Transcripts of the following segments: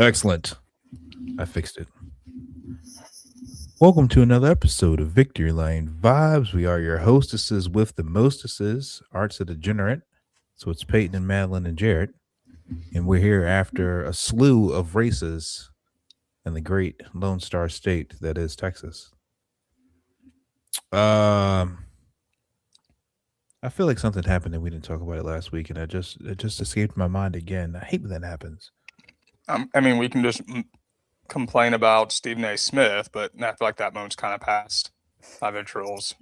Excellent. I fixed it. Welcome to another episode of Victory Lane Vibes. We are your hostesses with the mostesses, Arts of Degenerate. So it's Peyton and Madeline and Jarrett. And we're here after a slew of races in the great Lone Star State that is Texas. Um, I feel like something happened and we didn't talk about it last week, and it just escaped my mind again. I hate when that happens. We can just complain about Stephen A. Smith, but I feel like that moment's kind of past by vitriol's.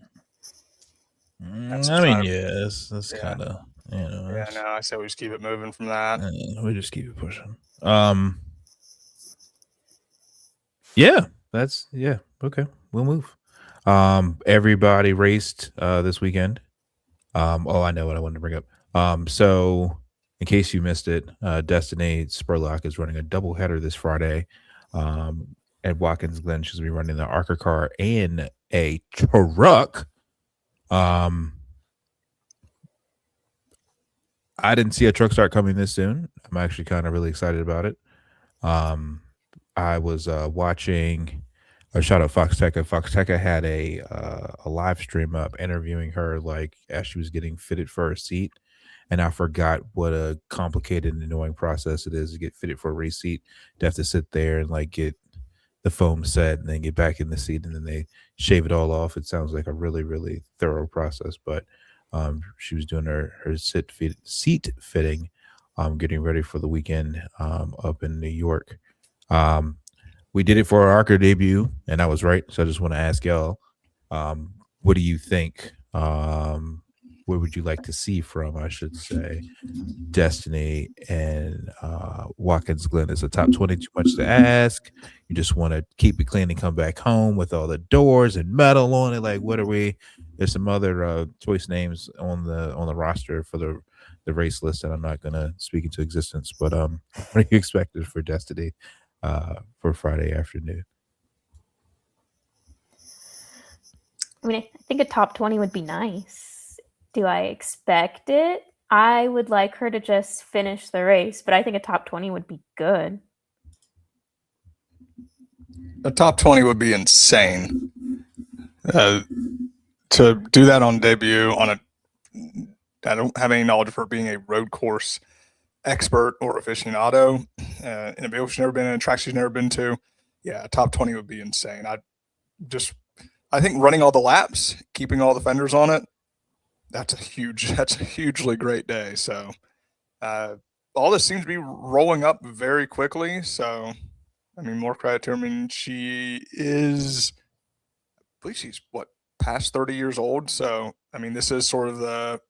That's I just mean, not. yeah, that's Yeah, kind of yeah. No, I say we just keep it moving from that. we just keep it pushing. Yeah, yeah. Okay, we'll move. Everybody raced this weekend. Oh, I know what I wanted to bring up. So in case you missed it, Destiny Spurlock is running a doubleheader this Friday. At Watkins Glen, she's gonna be running the Arca car and a truck. Um, I didn't see a truck start coming this soon. I'm actually kind of really excited about it. Um, I was watching. Shout out Fox Teka. Fox Teka had a live stream up interviewing her like as she was getting fitted for a seat, and I forgot what a complicated and annoying process it is to get fitted for a race seat. To have to sit there and like get the foam set and then get back in the seat and then they shave it all off. It sounds like a really really thorough process, but she was doing her seat fitting, getting ready for the weekend up in New York. Um, we did it for our Archer debut, and I was right. So I just want to ask y'all, what do you think? Where would you like to see from? I should say, Destiny and Watkins Glen. Is a top 20 too much to ask? You just want to keep it clean and come back home with all the doors and metal on it. Like, what are we? There's some other choice names on the roster for the race list that I'm not gonna speak into existence. But what are you expected for Destiny for Friday afternoon? I mean, I think a top 20 would be nice. Do I expect it? I would like her to just finish the race, but I think a top 20 would be good. A top 20 would be insane. To do that on debut on a, I don't have any knowledge of her being a road course expert or aficionado in a vehicle she's never been in, a track she's never been to. Yeah, a top 20 would be insane. I think running all the laps, keeping all the fenders on it, that's a hugely great day. So all this seems to be rolling up very quickly. So I mean, more credit to her. I mean, I believe she's past 30 years old. So I mean, this is sort of the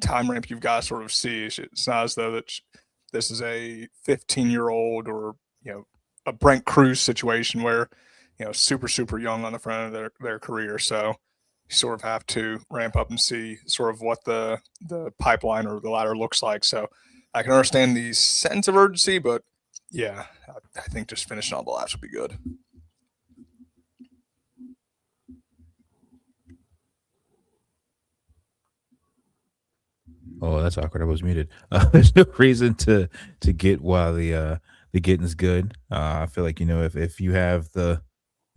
time ramp you've got to sort of see. It's not as though this is a 15-year-old or a Brent Cruz situation where super super young on the front of their career. So you sort of have to ramp up and see sort of what the pipeline or the ladder looks like. So I can understand the sense of urgency, but yeah, I think just finishing all the laps would be good. Oh, that's awkward. I was muted. There's no reason to get while the getting's good. I feel like if you have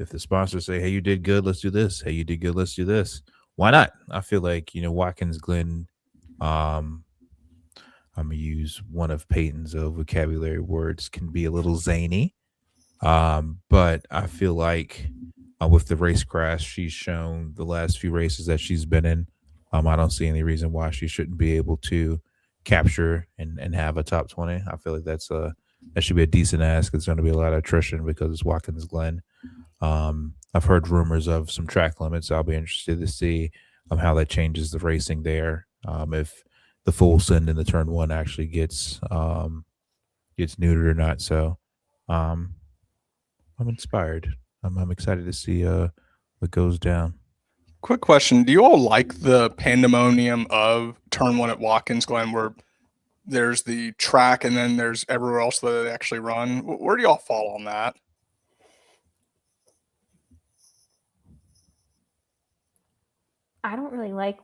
if the sponsors say, "Hey, you did good, let's do this. Hey, you did good, let's do this." Why not? I feel like Watkins Glen. Um, I'm gonna use one of Peyton's vocabulary words. Can be a little zany, but I feel like with the race crash she's shown the last few races that she's been in, I don't see any reason why she shouldn't be able to capture and have a top 20. I feel like that should be a decent ask. It's going to be a lot of attrition because it's Watkins Glen. I've heard rumors of some track limits. I'll be interested to see how that changes the racing there. If the full send in the turn one actually gets neutered or not. So um, I'm inspired. I'm excited to see what goes down. Quick question: do you all like the pandemonium of turn one at Watkins Glen, where there's the track and then there's everywhere else that they actually run? Where do y'all fall on that? I don't really like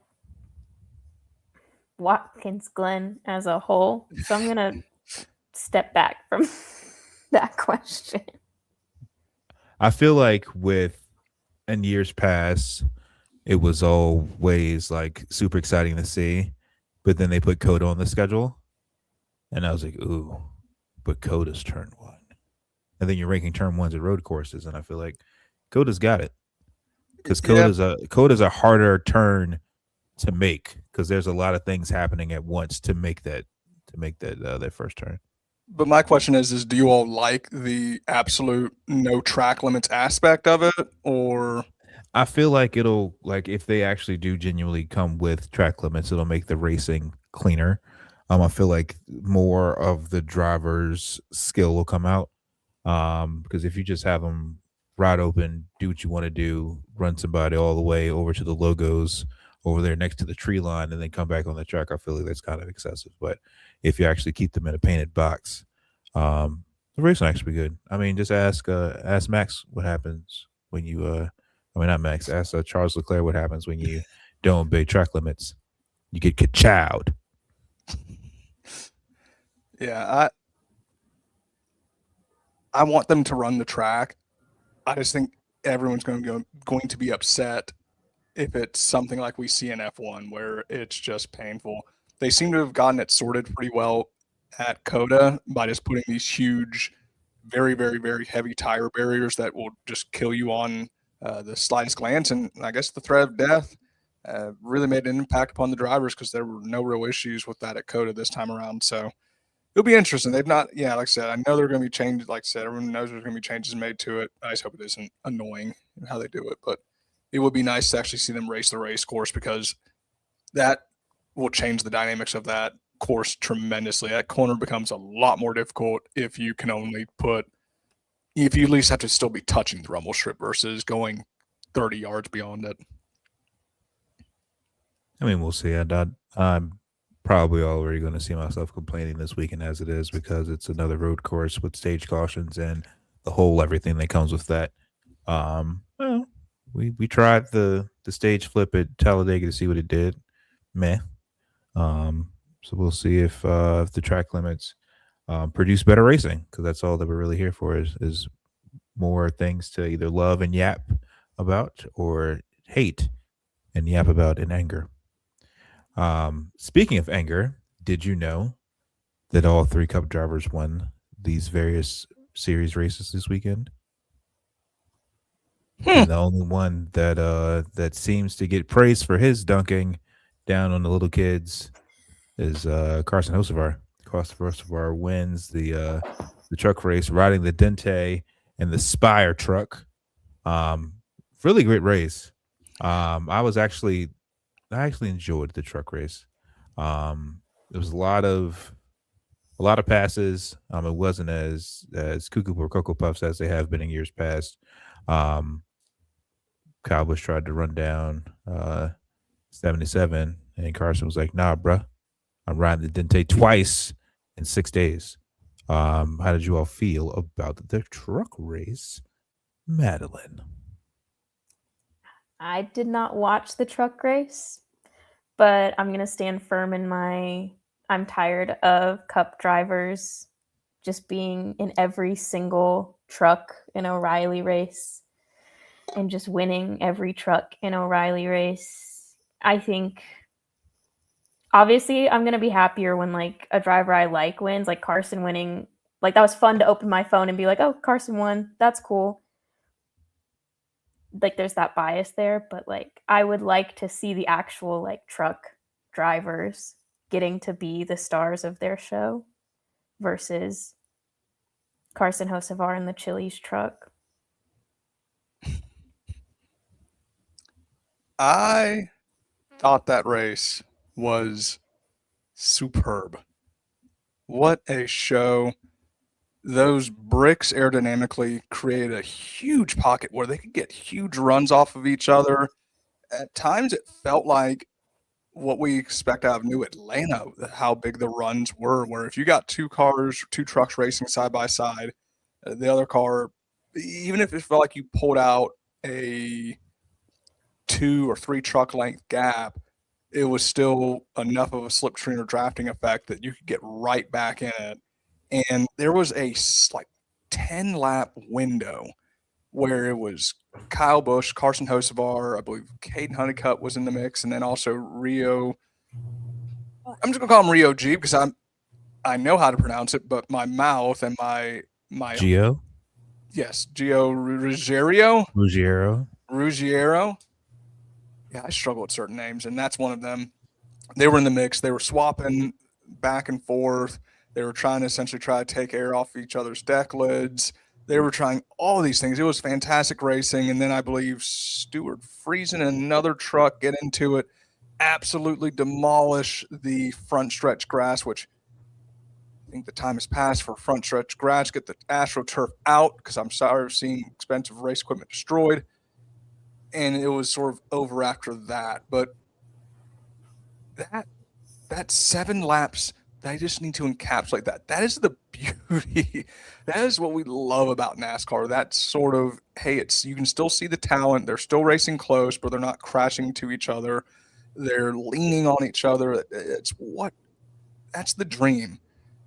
Watkins Glen as a whole, so I'm gonna step back from that question. I feel like in years past, it was always like super exciting to see, but then they put Coda on the schedule, and I was like, ooh, but Coda's turn one, and then you're ranking turn ones at road courses, and I feel like Coda's got it because Yeah, Coda's a harder turn to make because there's a lot of things happening at once to make that first turn. but my question is do you all like the absolute no track limits aspect of it, or I feel like it'll like if they actually do genuinely come with track limits, it'll make the racing cleaner. I feel like more of the driver's skill will come out. Because if you just have them ride open, do what you want to do, run somebody all the way over to the logos over there next to the tree line, and then come back on the track, I feel like that's kind of excessive. But if you actually keep them in a painted box, the racing actually be good. I mean, just ask Max what happens when you I mean not Max, ask Charles Leclerc what happens when you don't obey track limits. You get ka-chowed. yeah, I want them to run the track. I just think everyone's going to be upset if it's something like we see in F1 where it's just painful. They seem to have gotten it sorted pretty well at Coda by just putting these huge, very, very, very heavy tire barriers that will just kill you on the slightest glance. And I guess the threat of death really made an impact upon the drivers because there were no real issues with that at Coda this time around. So it'll be interesting. They've not, yeah, like I said, I know they're going to be changes. Like I said, everyone knows there's going to be changes made to it. I just hope it isn't annoying in how they do it. But it would be nice to actually see them race the race course because that will change the dynamics of that course tremendously. That corner becomes a lot more difficult if you can only if you at least have to still be touching the rumble strip versus going 30 yards beyond it. I mean, we'll see. I'm probably already going to see myself complaining this weekend as it is because it's another road course with stage cautions and the whole everything that comes with that. Well, we tried the stage flip at Talladega to see what it did. Meh. So we'll see if the track limits produce better racing because that's all that we're really here for is more things to either love and yap about or hate and yap about in anger. Speaking of anger, did you know that all three Cup drivers won these various series races this weekend? Hmm. And the only one that seems to get praised for his dunking down on the little kids is Carson Hocevar. Carson Hocevar wins the truck race, riding the Dente and the Spire truck. Um, Really great race. I actually enjoyed the truck race. There was a lot of passes. It wasn't as cuckoo or cocoa puffs as they have been in years past. Um, Cowboys tried to run down 77, and Carson was like, "Nah, bruh, I'm riding the Dente twice in 6 days." How did you all feel about the truck race, Madeline? I did not watch the truck race, but I'm going to stand firm in my I'm tired of Cup drivers just being in every single truck in Oreilly race and just winning every truck in Oreilly race. I think obviously I'm going to be happier when like a driver I like wins, like Carson winning. Like that was fun to open my phone and be like, "Oh, Carson won. That's cool." Like there's that bias there, but like I would like to see the actual like truck drivers getting to be the stars of their show versus Carson Hocevar in the Chili's truck. I thought that race was superb. What a show. Those bricks aerodynamically created a huge pocket where they could get huge runs off of each other. At times, it felt like what we expect out of New Atlanta, how big the runs were, where if you got two cars, two trucks racing side by side, the other car, even if it felt like you pulled out a 2 or 3 truck length gap, it was still enough of a slipstream or drafting effect that you could get right back in it. And there was a like 10-lap window where it was Kyle Busch, Carson Hocevar, I believe Caden Honeycutt was in the mix, and then also Rio. I'm just gonna call him Rio G because I know how to pronounce it, but my mouth and my Gio yes, Gio Ruggiero. Ruggiero. Ruggiero. Yeah, I struggle with certain names, and that's one of them. They were in the mix. They were swapping back and forth. They were trying to essentially try to take air off each other's deck lids. They were trying all these things. It was fantastic racing. And then I believe Stuart Friesen and another truck get into it, absolutely demolish the front stretch grass, which I think the time has passed for front stretch grass. Get the AstroTurf out because I'm sorry of seeing expensive race equipment destroyed. And it was sort of over after that. But that 7 laps, they just need to encapsulate that. That is the beauty. That is what we love about NASCAR. That sort of, hey, it's you can still see the talent. They're still racing close, but they're not crashing to each other. They're leaning on each other. That's the dream.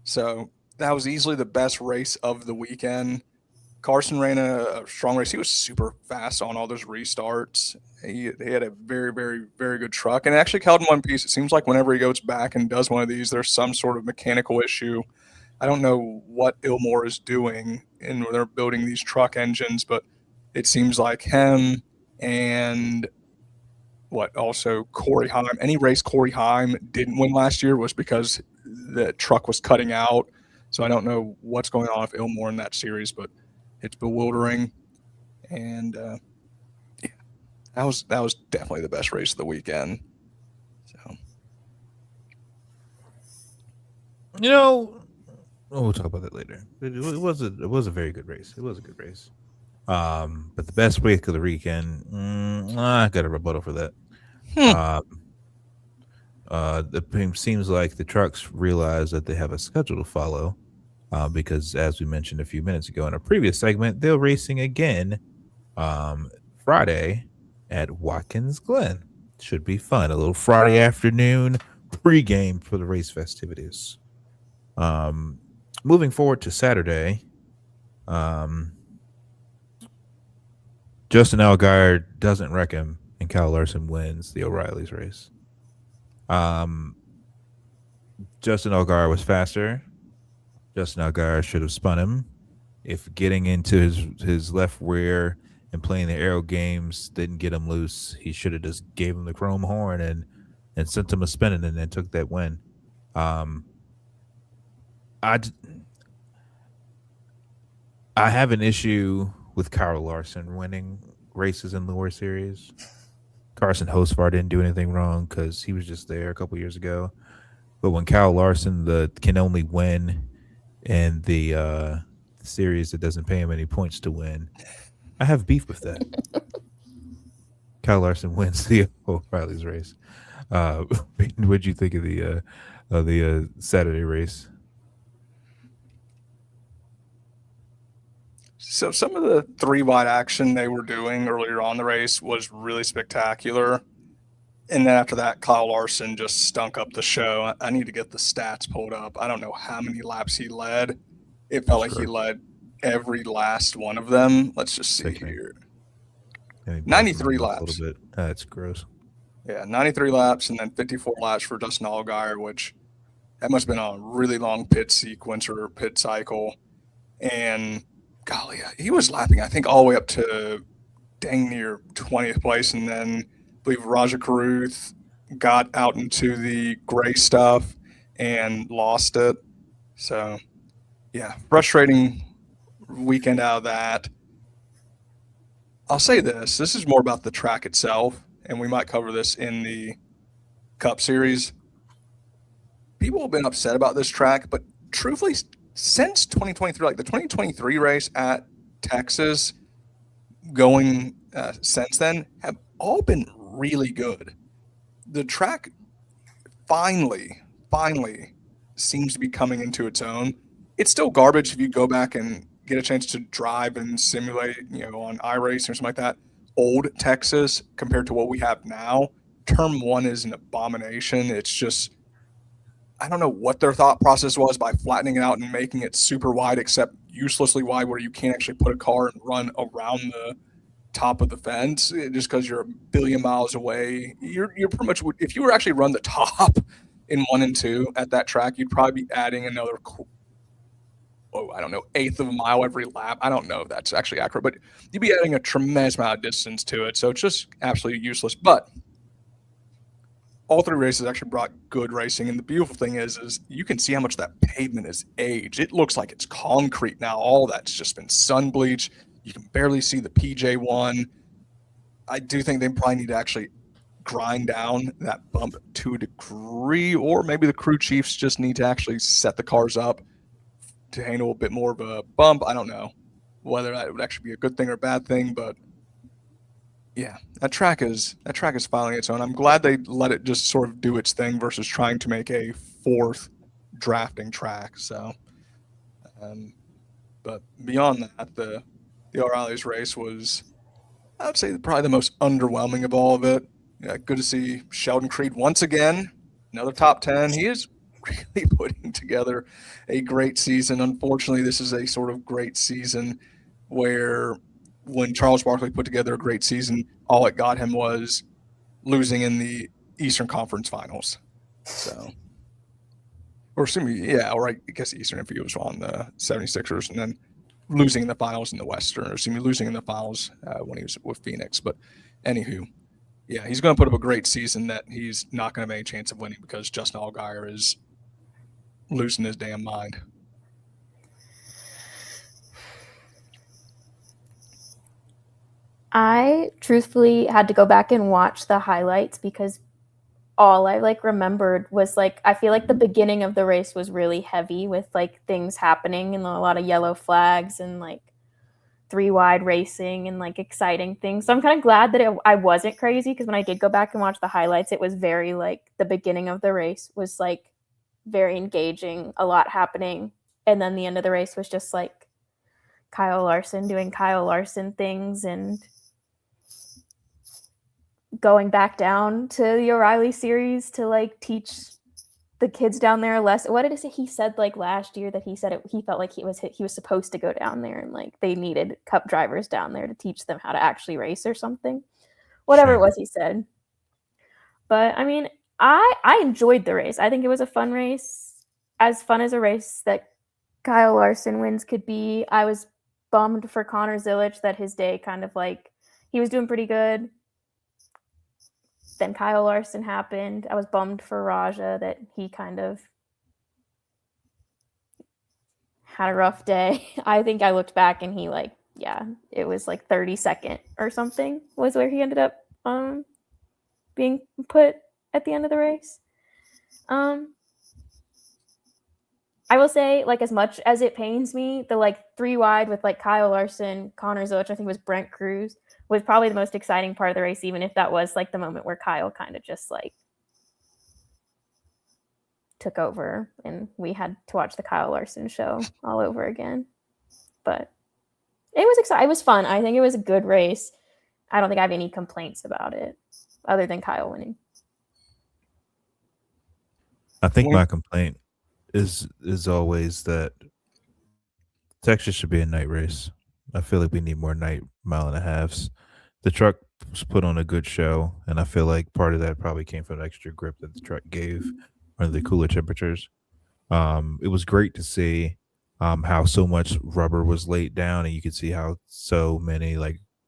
So that was easily the best race of the weekend. Carson ran a strong race. He was super fast on all those restarts. He had a very, very, very good truck and actually held in one piece. It seems like whenever he goes back and does one of these, there's some sort of mechanical issue. I don't know what Ilmore is doing and they're building these truck engines, but it seems like him and also Corey Heim. Any race Corey Heim didn't win last year was because the truck was cutting out. So I don't know what's going on with Ilmore in that series, but it's bewildering, and yeah, that was definitely the best race of the weekend. So, We'll talk about that later. It was a very good race. It was a good race. But the best race of the weekend, I got a rebuttal for that. It seems like the trucks realize that they have a schedule to follow. Because as we mentioned a few minutes ago in a previous segment, they're racing again Friday at Watkins Glen. Should be fun. A little Friday afternoon pregame for the race festivities. Moving forward to Saturday, Justin Allgaier doesn't wreck him, and Kyle Larson wins the Oreilly's race. Justin Allgaier was faster. Justin Allgaier should have spun him. If getting into his left rear and playing the aero games didn't get him loose, he should have just gave him the chrome horn and sent him a spinning and then took that win. I have an issue with Kyle Larson winning races in lower series. Carson Hocevar didn't do anything wrong because he was just there a couple years ago. But when Kyle Larson can only win in the series that doesn't pay him any points to win, I have beef with that. Kyle Larson wins the Oreilly's race. What'd you think of the Saturday race? So some of the 3-wide action they were doing earlier on the race was really spectacular. And then after that, Kyle Larson just stunk up the show. I need to get the stats pulled up. I don't know how many laps he led. It felt like he led every last one of them. Let's just see here. 93 laps. A little bit. That's gross. Yeah, 93 laps and then 54 laps for Dustin Allgaier, which that must have been a really long pit sequence or pit cycle. And golly, he was lapping, I think, all the way up to dang near 20th place. And then I believe Raja Karuth got out into the gray stuff and lost it. So, yeah, frustrating weekend out of that. I'll say this is more about the track itself, and we might cover this in the Cup Series. People have been upset about this track, but truthfully, since 2023, like the 2023 race at Texas going since then, have all been really good. The track finally seems to be coming into its own. It's still garbage if you go back and get a chance to drive and simulate, on iRacing or something like that. Old Texas compared to what we have now, Turn 1 is an abomination. It's just I don't know what their thought process was by flattening it out and making it super wide, except uselessly wide, where you can't actually put a car and run around the top of the fence just because you're a billion miles away. You're pretty much, if you were actually run the top in 1 and 2 at that track, you'd probably be adding another, I don't know, eighth of a mile every lap. I don't know if that's actually accurate, but you'd be adding a tremendous amount of distance to it. So it's just absolutely useless. But all 3 races actually brought good racing, and the beautiful thing is you can see how much that pavement is aged. It looks like it's concrete now. All that's just been sun bleached. You can barely see the PJ1. I do think they probably need to actually grind down that bump to a degree, or maybe the crew chiefs just need to actually set the cars up to handle a bit more of a bump. I don't know whether that would actually be a good thing or a bad thing, but yeah, that track is filing its own. I'm glad they let it just sort of do its thing versus trying to make a fourth drafting track. So, but beyond that, the Oreilly's race was, I would say, probably the most underwhelming of all of it. Yeah, good to see Sheldon Creed once again, another top 10. He is really putting together a great season. Unfortunately, this is a sort of great season where when Charles Barkley put together a great season, all it got him was losing in the Eastern Conference Finals. So, or assuming, yeah, or I guess the Eastern if he was on the 76ers, and then losing in the finals in the Western, or assuming losing in the finals when he was with Phoenix. But anywho, yeah, he's going to put up a great season that he's not going to have any chance of winning because Justin Allgaier is losing his damn mind. I truthfully had to go back and watch the highlights because all I remembered was I feel like the beginning of the race was really heavy with things happening and a lot of yellow flags and 3 wide racing and exciting things. So I'm kind of glad that I wasn't crazy, because when I did go back and watch the highlights, it was very the beginning of the race was very engaging, a lot happening, and then the end of the race was just Kyle Larson doing Kyle Larson things and going back down to the Oreilly series to teach the kids down there a lesson. What did he say? He said last year that he said he felt like he was supposed to go down there and they needed Cup drivers down there to teach them how to actually race or something. Whatever it was he said. But I mean, I enjoyed the race. I think it was a fun race, as fun as a race that Kyle Larson wins could be. I was bummed for Connor Zilic that his day kind of he was doing pretty good. Then Kyle Larson happened. I was bummed for Raja that he kind of had a rough day. I think I looked back and he it was 32nd or something was where he ended up being put at the end of the race. I will say, as much as it pains me, the 3 wide with Kyle Larson, Connor Zilic, I think it was Brent Cruz, was probably the most exciting part of the race, even if that was the moment where Kyle kind of just took over and we had to watch the Kyle Larson show all over again. But it was exciting. It was fun. I think it was a good race. I don't think I have any complaints about it other than Kyle winning. I think my complaint is always that Texas should be a night race. I feel like we need more night mile and a halves. The truck put on a good show, and I feel like part of that probably came from the extra grip that the truck gave under the cooler temperatures. It was great to see how so much rubber was laid down, and you could see how so many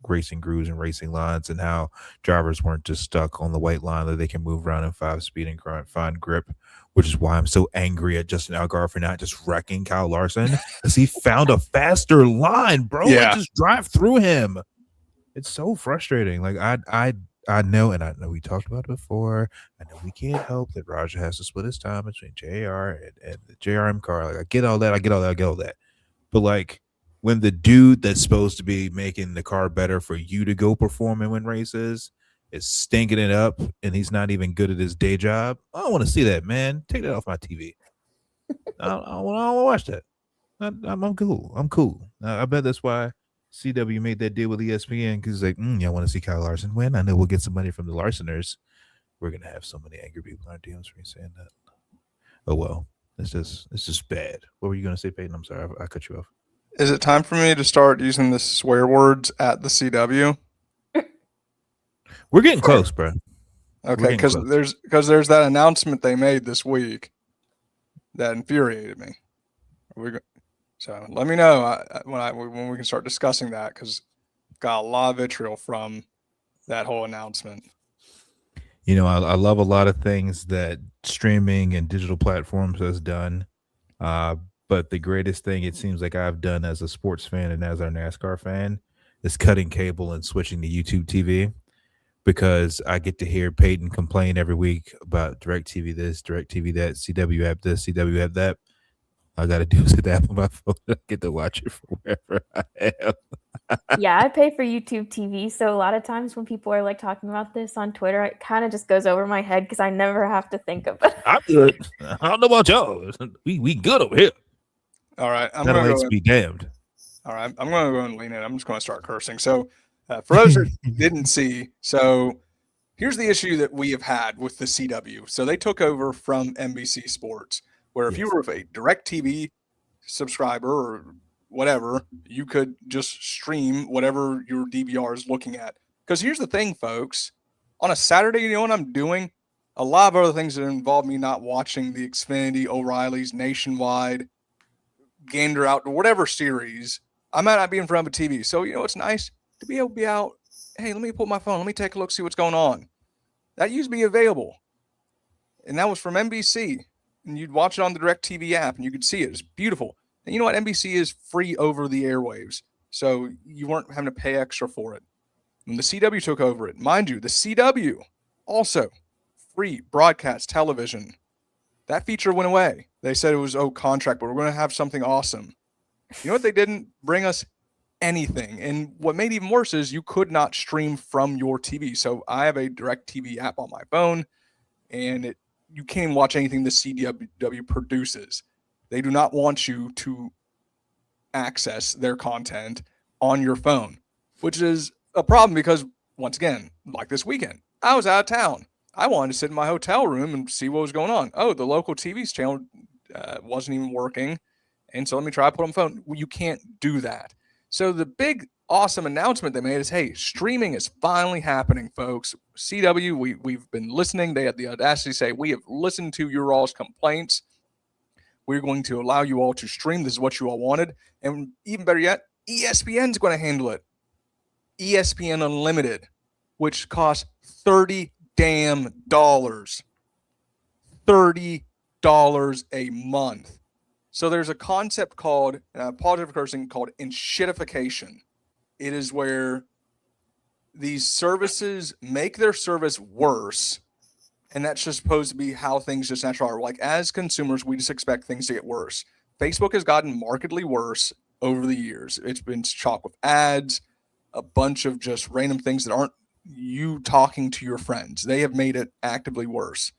racing grooves and racing lines, and how drivers weren't just stuck on the white line, that they can move around in 5 speed and find grip, which is why I'm so angry at Justin Allgaier for not just wrecking Kyle Larson, because he found a faster line, bro. Yeah. Just drive through him. It's so frustrating. I know, and I know we talked about it before. I know we can't help that Raja has to split his time between JR and the JRM car. I get all that. But when the dude that's supposed to be making the car better for you to go perform and win races is stinking it up, and he's not even good at his day job, I don't want to see that, man. Take that off my TV. I don't want to watch that. I'm cool. I bet that's why CW made that deal with ESPN, because y'all want to see Kyle Larson win. I know we'll get some money from the Larsoners. We're gonna have so many angry people in our DMs for me saying that. oh well. It's just bad. What were you gonna say, Peyton? I'm sorry, I cut you off. Is it time for me to start using the swear words at the CW? We're getting close, bro. Okay, getting close. there's that announcement they made this week that infuriated me. So let me know when we can start discussing that, because got a lot of vitriol from that whole announcement. You know, I love a lot of things that streaming and digital platforms has done. But the greatest thing it seems like I've done as a sports fan and as a NASCAR fan is cutting cable and switching to YouTube TV, because I get to hear Peyton complain every week about DirecTV this, DirecTV that, CW app this, CW app that. All I got to do is hit the app on my phone. I get to watch it from wherever I am. Yeah, I pay for YouTube TV, so a lot of times when people are like talking about this on Twitter, it kind of just goes over my head because I never have to think about it. I'm good. I don't know about y'all. We good over here. All right, I'm That'll going to go. be damned. All right, I'm going to go and lean in. I'm just going to start cursing. So, for those who didn't see, so here's the issue that we have had with the CW. So they took over from NBC Sports, where if you were a DirecTV subscriber or whatever, you could just stream whatever your DVR is looking at. Because here's the thing, folks. On a Saturday, you know what I'm doing? A lot of other things that involve me not watching the Xfinity, Oreilly's, Nationwide, Gander Outdoor, whatever series. I might not be in front of a TV. So, you know, it's nice to be able to be out. Hey, let me pull my phone. Let me take a look, see what's going on. That used to be available. And that was from NBC. And you'd watch it on the DirecTV app and you could see it. It's beautiful. And you know what? NBC is free over the airwaves. So you weren't having to pay extra for it. When the CW took over it, mind you, the CW also free broadcast television. That feature went away. They said it was, contract, but we're going to have something awesome. You know what? They didn't bring us anything. And what made it even worse is you could not stream from your TV. So I have a DirecTV app on my phone, and you can't even watch anything the CW produces. They do not want you to access their content on your phone, which is a problem because, once again, like this weekend, I was out of town. I wanted to sit in my hotel room and see what was going on. Oh, the local TV's channel wasn't even working. And so let me try to put on the phone. Well, you can't do that. So the big, awesome announcement they made is, hey, streaming is finally happening, folks. CW, we've been listening. They had the audacity to say, we have listened to your all's complaints. We're going to allow you all to stream. This is what you all wanted. And even better yet, ESPN's going to handle it. ESPN Unlimited, which costs $30 damn dollars. $30 a month. So there's a concept called, and I apologize for cursing, called enshittification. It is where these services make their service worse, and that's just supposed to be how things just naturally are. Like, as consumers, we just expect things to get worse. Facebook has gotten markedly worse over the years. It's been chock with ads, a bunch of just random things that aren't you talking to your friends. They have made it actively worse.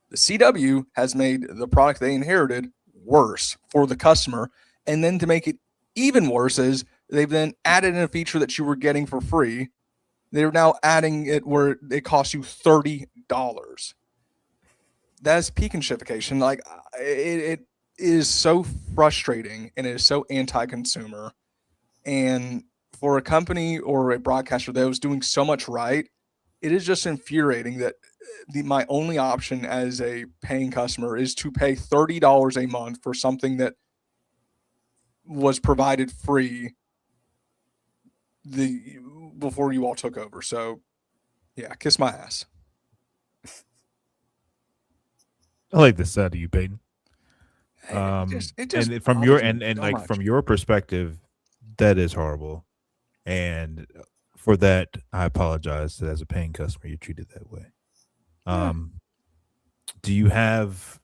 The CW has made the product they inherited worse for the customer. And then to make it even worse is they've then added in a feature that you were getting for free. They're now adding it where it costs you $30. That is peak enshittification. Like, it is so frustrating, and it is so anti-consumer. And for a company or a broadcaster that was doing so much right, it is just infuriating that my only option as a paying customer is to pay $30 a month for something that was provided free before you all took over. So, yeah, kiss my ass. I like the side of you, Peyton. It just and from your and so like much. from your perspective, that is horrible. And for that, I apologize that as a paying customer, you're treated that way. Do you have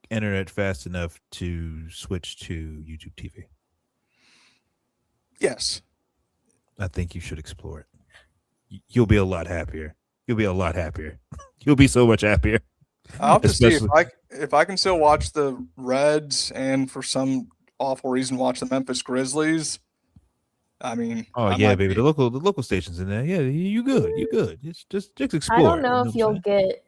internet fast enough to switch to YouTube TV? Yes. I think you should explore it. You'll be a lot happier. You'll be a lot happier. You'll be so much happier. I'll have to see if I can still watch the Reds and for some awful reason watch the Memphis Grizzlies. I mean, oh yeah, baby, the local stations in there. Yeah, you good. You good. It's just explore. I don't know if you'll get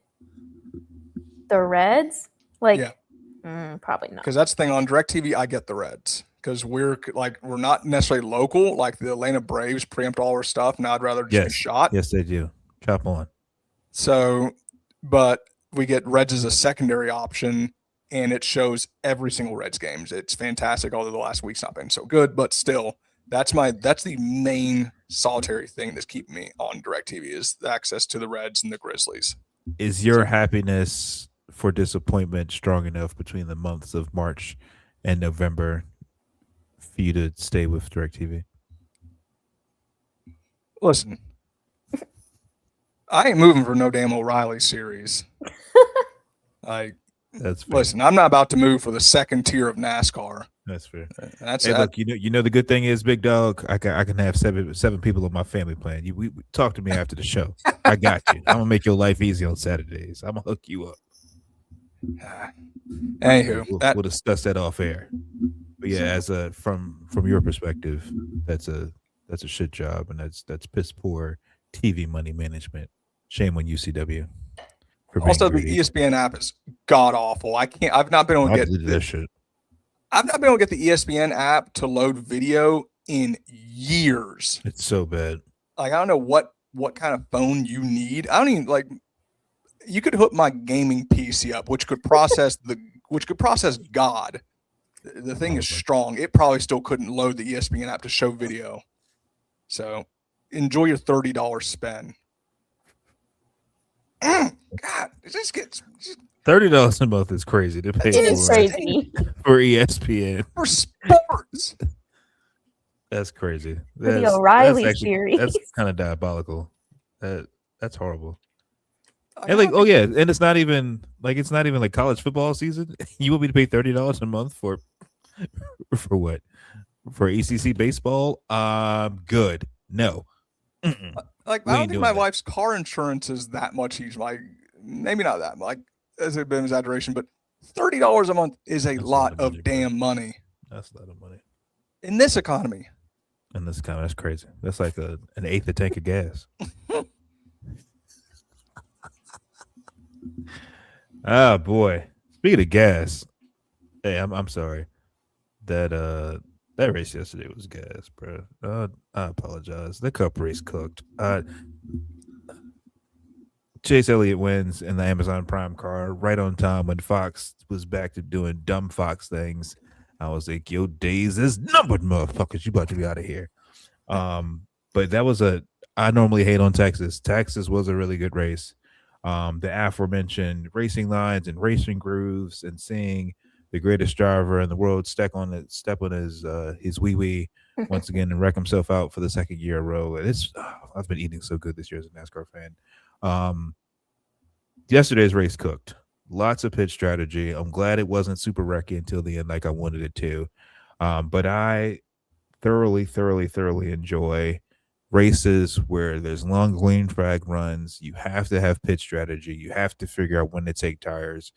the Reds. Like, Probably not. Because that's the thing on DirecTV, I get the Reds because we're not necessarily local. Like the Atlanta Braves preempt all our stuff, and I'd rather just be shot. Yes, they do. Chop on. So, but we get Reds as a secondary option, and it shows every single Reds games. It's fantastic. Although the last week's not been so good, but still, that's the main solitary thing that's keeping me on DirecTV is the access to the Reds and the Grizzlies. Is your happiness for disappointment strong enough between the months of March and November for you to stay with DirecTV? Listen, I ain't moving for no damn Oreilly series. That's fair. Listen, I'm not about to move for the second tier of NASCAR. That's fair. Hey, look, you know the good thing is, big dog. I can have seven people on my family plan. We talk to me after the show. I got you. I'm gonna make your life easy on Saturdays. I'm gonna hook you up. Anywho, we'll discuss that off air. But yeah, as from your perspective, that's a shit job, and that's piss poor TV money management. Shame on UCW. Also, the ESPN app is god awful. I've not been able to get that shit. I've not been able to get the ESPN app to load video in years. It's so bad. Like I don't know what kind of phone you need. I don't even you could hook my gaming PC up, which could process God. The thing is strong. It probably still couldn't load the ESPN app to show video. So enjoy your $30 spend. God, it just gets $30 a month is crazy to pay for ESPN for sports. That's crazy. The Oreilly series. That's kind of diabolical. That's horrible. And and it's not even like college football season. You want me to pay $30 a month for what? For ACC baseball? Good. No. Mm-mm. I don't think my wife's car insurance is that much. Maybe not that much. That's a bit of an exaggeration, but $30 a month is a lot of damn money. That's a lot of money in this economy. That's crazy. That's like an eighth a tank of gas. Ah, boy. Speaking of gas, hey, I'm sorry. That race yesterday was gas, bro. I apologize. The cup race cooked. Chase Elliott wins in the Amazon Prime car right on time when Fox was back to doing dumb Fox things. I was like, your days is numbered, motherfuckers. You about to be out of here. But that was I normally hate on Texas. Texas was a really good race. The aforementioned racing lines and racing grooves and seeing the greatest driver in the world step on his wee once again and wreck himself out for the second year in a row. I've been eating so good this year as a NASCAR fan. Yesterday's race cooked. Lots of pitch strategy. I'm glad it wasn't super wrecky until the end like I wanted it to. But I thoroughly enjoy races where there's long green flag runs. You have to have pitch strategy. You have to figure out when to take tires.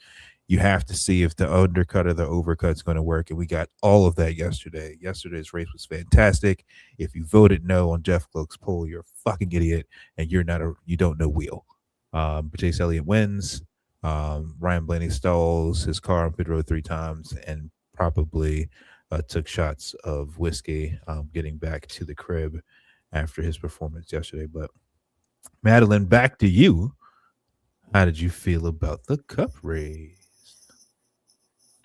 You have to see if the undercut or the overcut's going to work. And we got all of that yesterday. Yesterday's race was fantastic. If you voted no on Jeff Gluck's poll, you're a fucking idiot and you don't know wheel. But Chase Elliott wins. Ryan Blaney stalls his car on pit road 3 times and probably took shots of whiskey getting back to the crib after his performance yesterday. But Madeline, back to you. How did you feel about the cup race?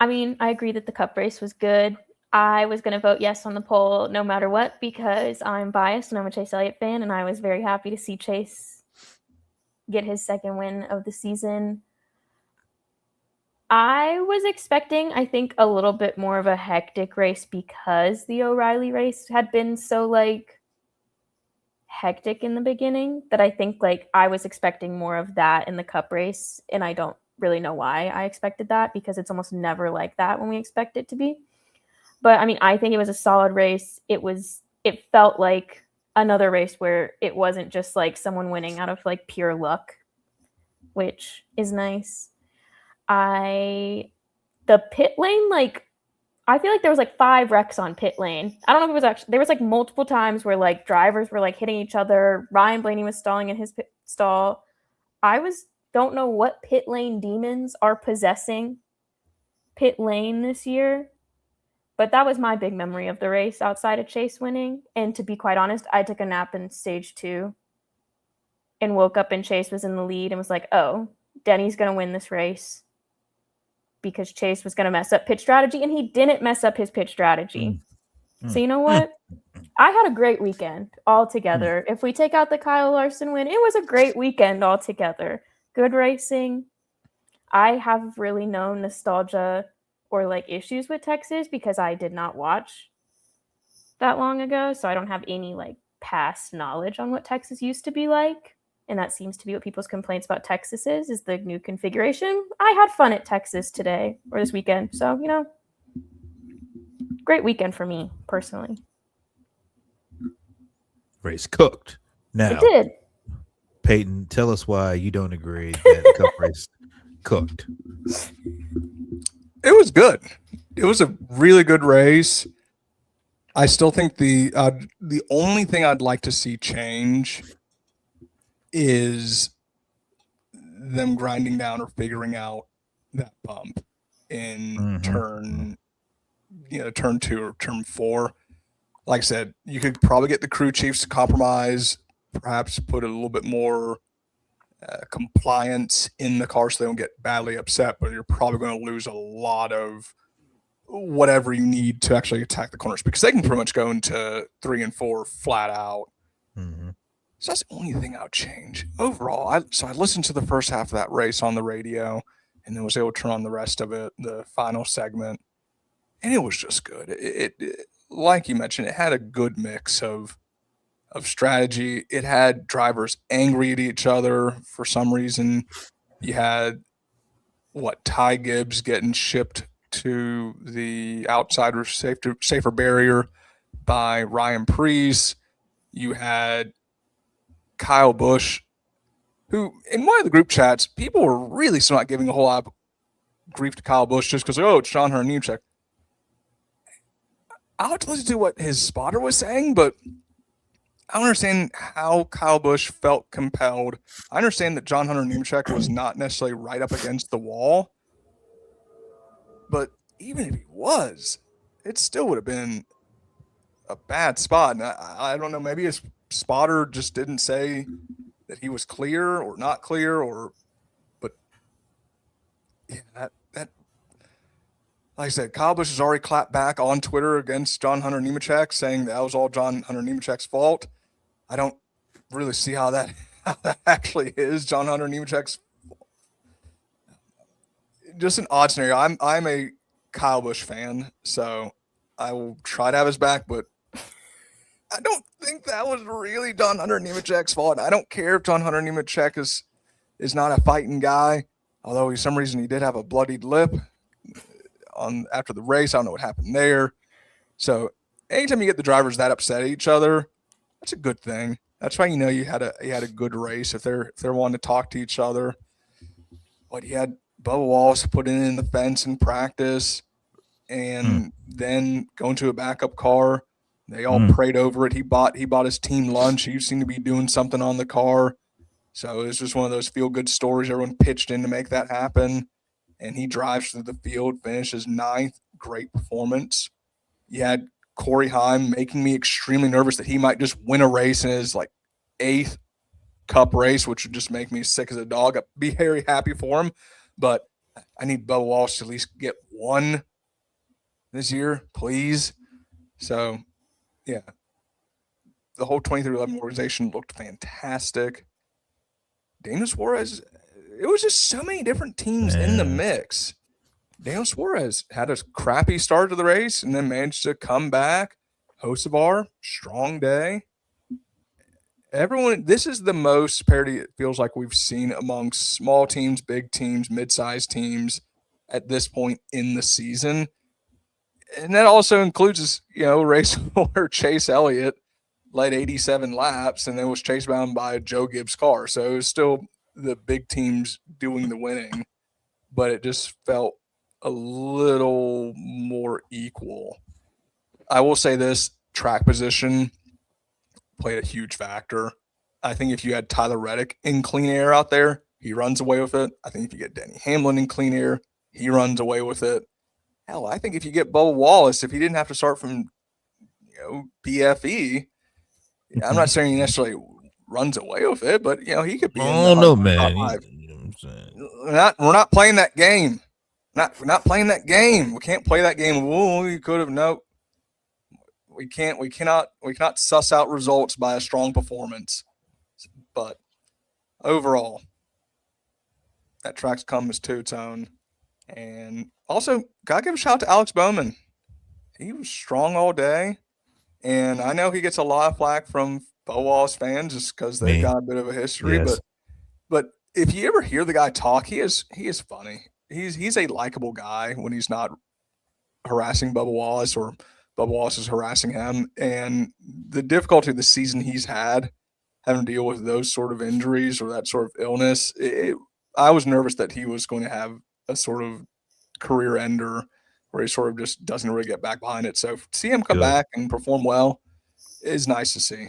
I mean, I agree that the cup race was good. I was going to vote yes on the poll no matter what because I'm biased and I'm a Chase Elliott fan, and I was very happy to see Chase get his second win of the season. I was expecting, I think, a little bit more of a hectic race because the Oreilly race had been so, hectic in the beginning that I think, I was expecting more of that in the cup race, and I don't really know why I expected that because it's almost never like that when we expect it to be. But, I mean, I think it was a solid race. It felt like another race where it wasn't just, someone winning out of, pure luck, which is nice. The pit lane, I feel like there was 5 wrecks on pit lane. I don't know if it was actually, there was multiple times where drivers were hitting each other. Ryan Blaney was stalling in his pit stall. Don't know what pit lane demons are possessing pit lane this year. But that was my big memory of the race outside of Chase winning. And to be quite honest, I took a nap in stage 2 and woke up and Chase was in the lead and was like, oh, Denny's going to win this race because Chase was going to mess up pit strategy, and he didn't mess up his pit strategy. So you know what? I had a great weekend altogether. If we take out the Kyle Larson win, it was a great weekend altogether. Good racing. I have really no nostalgia or like issues with Texas because I did not watch that long ago, so I don't have any like past knowledge on what Texas used to be like. And that seems to be what people's complaints about Texas is the new configuration. I had fun at Texas today or this weekend. So, you know, great weekend for me personally. Race cooked. Now, It did. Peyton, tell us why you don't agree that the Cup race cooked. It was good. It was a really good race. I still think the only thing I'd like to see change is them grinding down or figuring out that bump in turn 2 or turn 4. Like I said, you could probably get the crew chiefs to compromise, perhaps put a little bit more compliance in the car so they don't get badly upset, but you're probably going to lose a lot of whatever you need to actually attack the corners because they can pretty much go into 3 and 4 flat out. So that's the only thing I would change. Overall, I listened to the first half of that race on the radio and then was able to turn on the rest of it, the final segment, and it was just good. It like you mentioned, it had a good mix of strategy. It had drivers angry at each other for some reason. You had Ty Gibbs getting shipped to the outside or safer barrier by Ryan Preece. You had Kyle Busch, who in one of the group chats, people were really still not giving a whole lot of grief to Kyle Busch just because, it's John Hunter Nemechek. I'll have to listen to what his spotter was saying, but I don't understand how Kyle Busch felt compelled. I understand that John Hunter Nemechek was not necessarily right up against the wall, but even if he was, it still would have been a bad spot. And I don't know, maybe his spotter just didn't say that he was clear or not clear, but yeah, that like I said, Kyle Busch has already clapped back on Twitter against John Hunter Nemechek, saying that was all John Hunter Nemechek's fault. I don't really see how that actually is John Hunter Nemechek's. Just an odd scenario. I'm a Kyle Busch fan, so I will try to have his back, but I don't think that was really John Hunter Nemechek's fault. I don't care if John Hunter Nemechek is not a fighting guy, although for some reason he did have a bloodied lip after the race. I don't know what happened there. So anytime you get the drivers that upset at each other, that's a good thing. That's why you had a good race if they're wanting to talk to each other. But he had Bubba Wallace put in the fence in practice, and then going to a backup car. They all prayed over it. He bought his team lunch. He seemed to be doing something on the car. So it was just one of those feel-good stories. Everyone pitched in to make that happen. And he drives through the field, finishes 9th. Great performance. You had Corey Heim making me extremely nervous that he might just win a race in his 8th Cup race, which would just make me sick as a dog. I'd be very happy for him. But I need Bubba Walsh to at least get one this year, please. So, yeah, the whole 23XI organization looked fantastic. Daniel Suarez, it was just so many different teams in the mix. Daniel Suarez had a crappy start to the race and then managed to come back. Hocevar, strong day. Everyone, this is the most parity it feels like we've seen amongst small teams, big teams, mid-sized teams at this point in the season. And that also includes, a race where Chase Elliott led 87 laps and then was chased down by a Joe Gibbs car. So it was still the big teams doing the winning, but it just felt a little more equal. I will say this, track position played a huge factor. I think if you had Tyler Reddick in clean air out there, he runs away with it. I think if you get Denny Hamlin in clean air, he runs away with it. hell, I think if you get Bubba Wallace, if he didn't have to start from BFE, I'm not saying he necessarily runs away with it, but he could be in the Oh no, top man. five. You know what I'm saying? We're not playing that game. We're not playing that game. We can't play that game. Oh, you could have. No, we can't. We cannot suss out results by a strong performance. But overall, that track's come as two-tone. And also, gotta give a shout out to Alex Bowman. He was strong all day. And I know he gets a lot of flack from Bo Wallace fans just because they've Me. got a bit of a history. Yes. But if you ever hear the guy talk, he is funny. He's a likable guy when he's not harassing Bubba Wallace or Bubba Wallace is harassing him. And the difficulty of the season he's had, having to deal with those sort of injuries or that sort of illness, I was nervous that he was going to have a sort of career ender where he sort of just doesn't really get back behind it. So to see him come back and perform well is nice to see.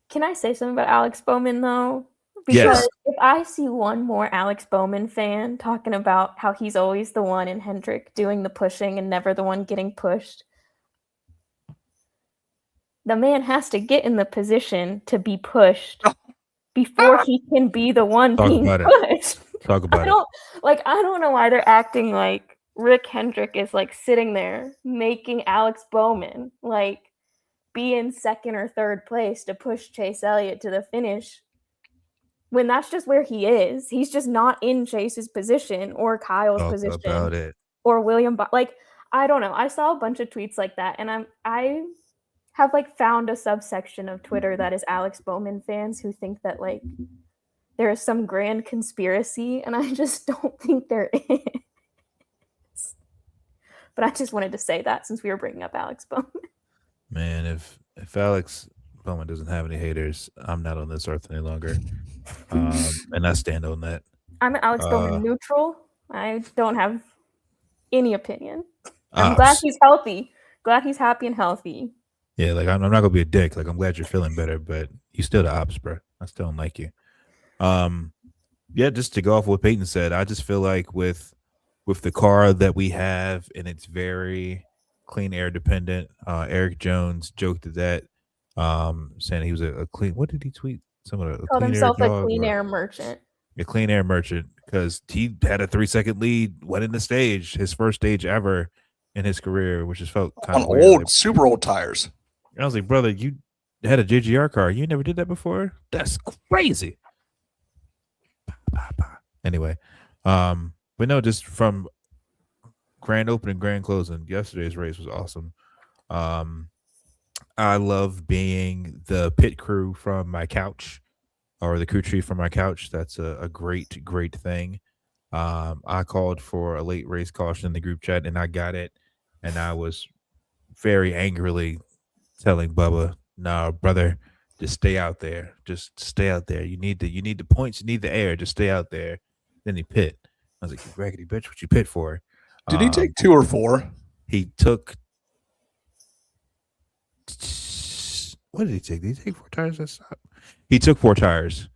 Can I say something about Alex Bowman, though? Because if I see one more Alex Bowman fan talking about how he's always the one in Hendrick doing the pushing and never the one getting pushed, the man has to get in the position to be pushed before he can be the one being pushed. Talk about it. I don't know why they're acting like Rick Hendrick is sitting there making Alex Bowman be in second or third place to push Chase Elliott to the finish. When that's just where he is. He's just not in Chase's position or Kyle's position or William. I don't know. I saw a bunch of tweets like that, and I have found a subsection of Twitter that is Alex Bowman fans who think that there is some grand conspiracy, and I just don't think there is. But I just wanted to say that since we were bringing up Alex Bowman. Man, if Alex Bowman doesn't have any haters, I'm not on this earth any longer. And I stand on that. I'm an Alex Bowman neutral. I don't have any opinion. I'm glad he's healthy. Glad he's happy and healthy. Yeah, I'm not gonna be a dick. I'm glad you're feeling better, but you still the ops, bro. I still don't like you. Yeah, just to go off what Peyton said, I just feel like with the car that we have, and it's very clean air dependent. Eric Jones joked at that, saying he was a clean. What did he tweet? Called himself a clean air merchant. A clean air merchant because he had a 3-second lead, went in the stage, his first stage ever in his career, which just felt kind of weird. Super old tires. I was like, brother, you had a JGR car. You never did that before? That's crazy. Anyway, but no, just from grand opening, grand closing, yesterday's race was awesome. I love being the pit crew from my couch or the crew chief from my couch. That's a great, great thing. I called for a late race caution in the group chat and I got it. And I was very angrily telling Bubba, no, brother, just stay out there. Just stay out there. You need the points. You need the air. Just stay out there. Then he pit. I was like, you raggedy bitch, what you pit for? Did he take 2 or 4? He took. What did he take? Did he take 4 tires that stop? He took 4 tires.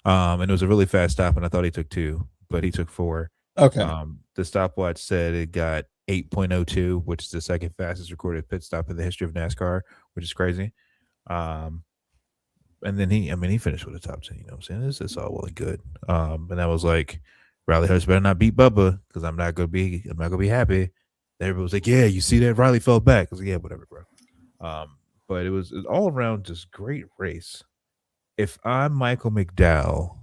And it was a really fast stop, and I thought he took 2, but he took 4. Okay. The stopwatch said it got 8.02, which is the second fastest recorded pit stop in the history of NASCAR, which is crazy. And then he finished with a top 10, you know what I'm saying? It's all well and good. And I was like, Riley Hurst better not beat Bubba because I'm not gonna be happy. Everybody was like, yeah, you see that? Riley fell back. I was like, yeah, whatever, bro. But it was all around just great race. If I'm Michael McDowell,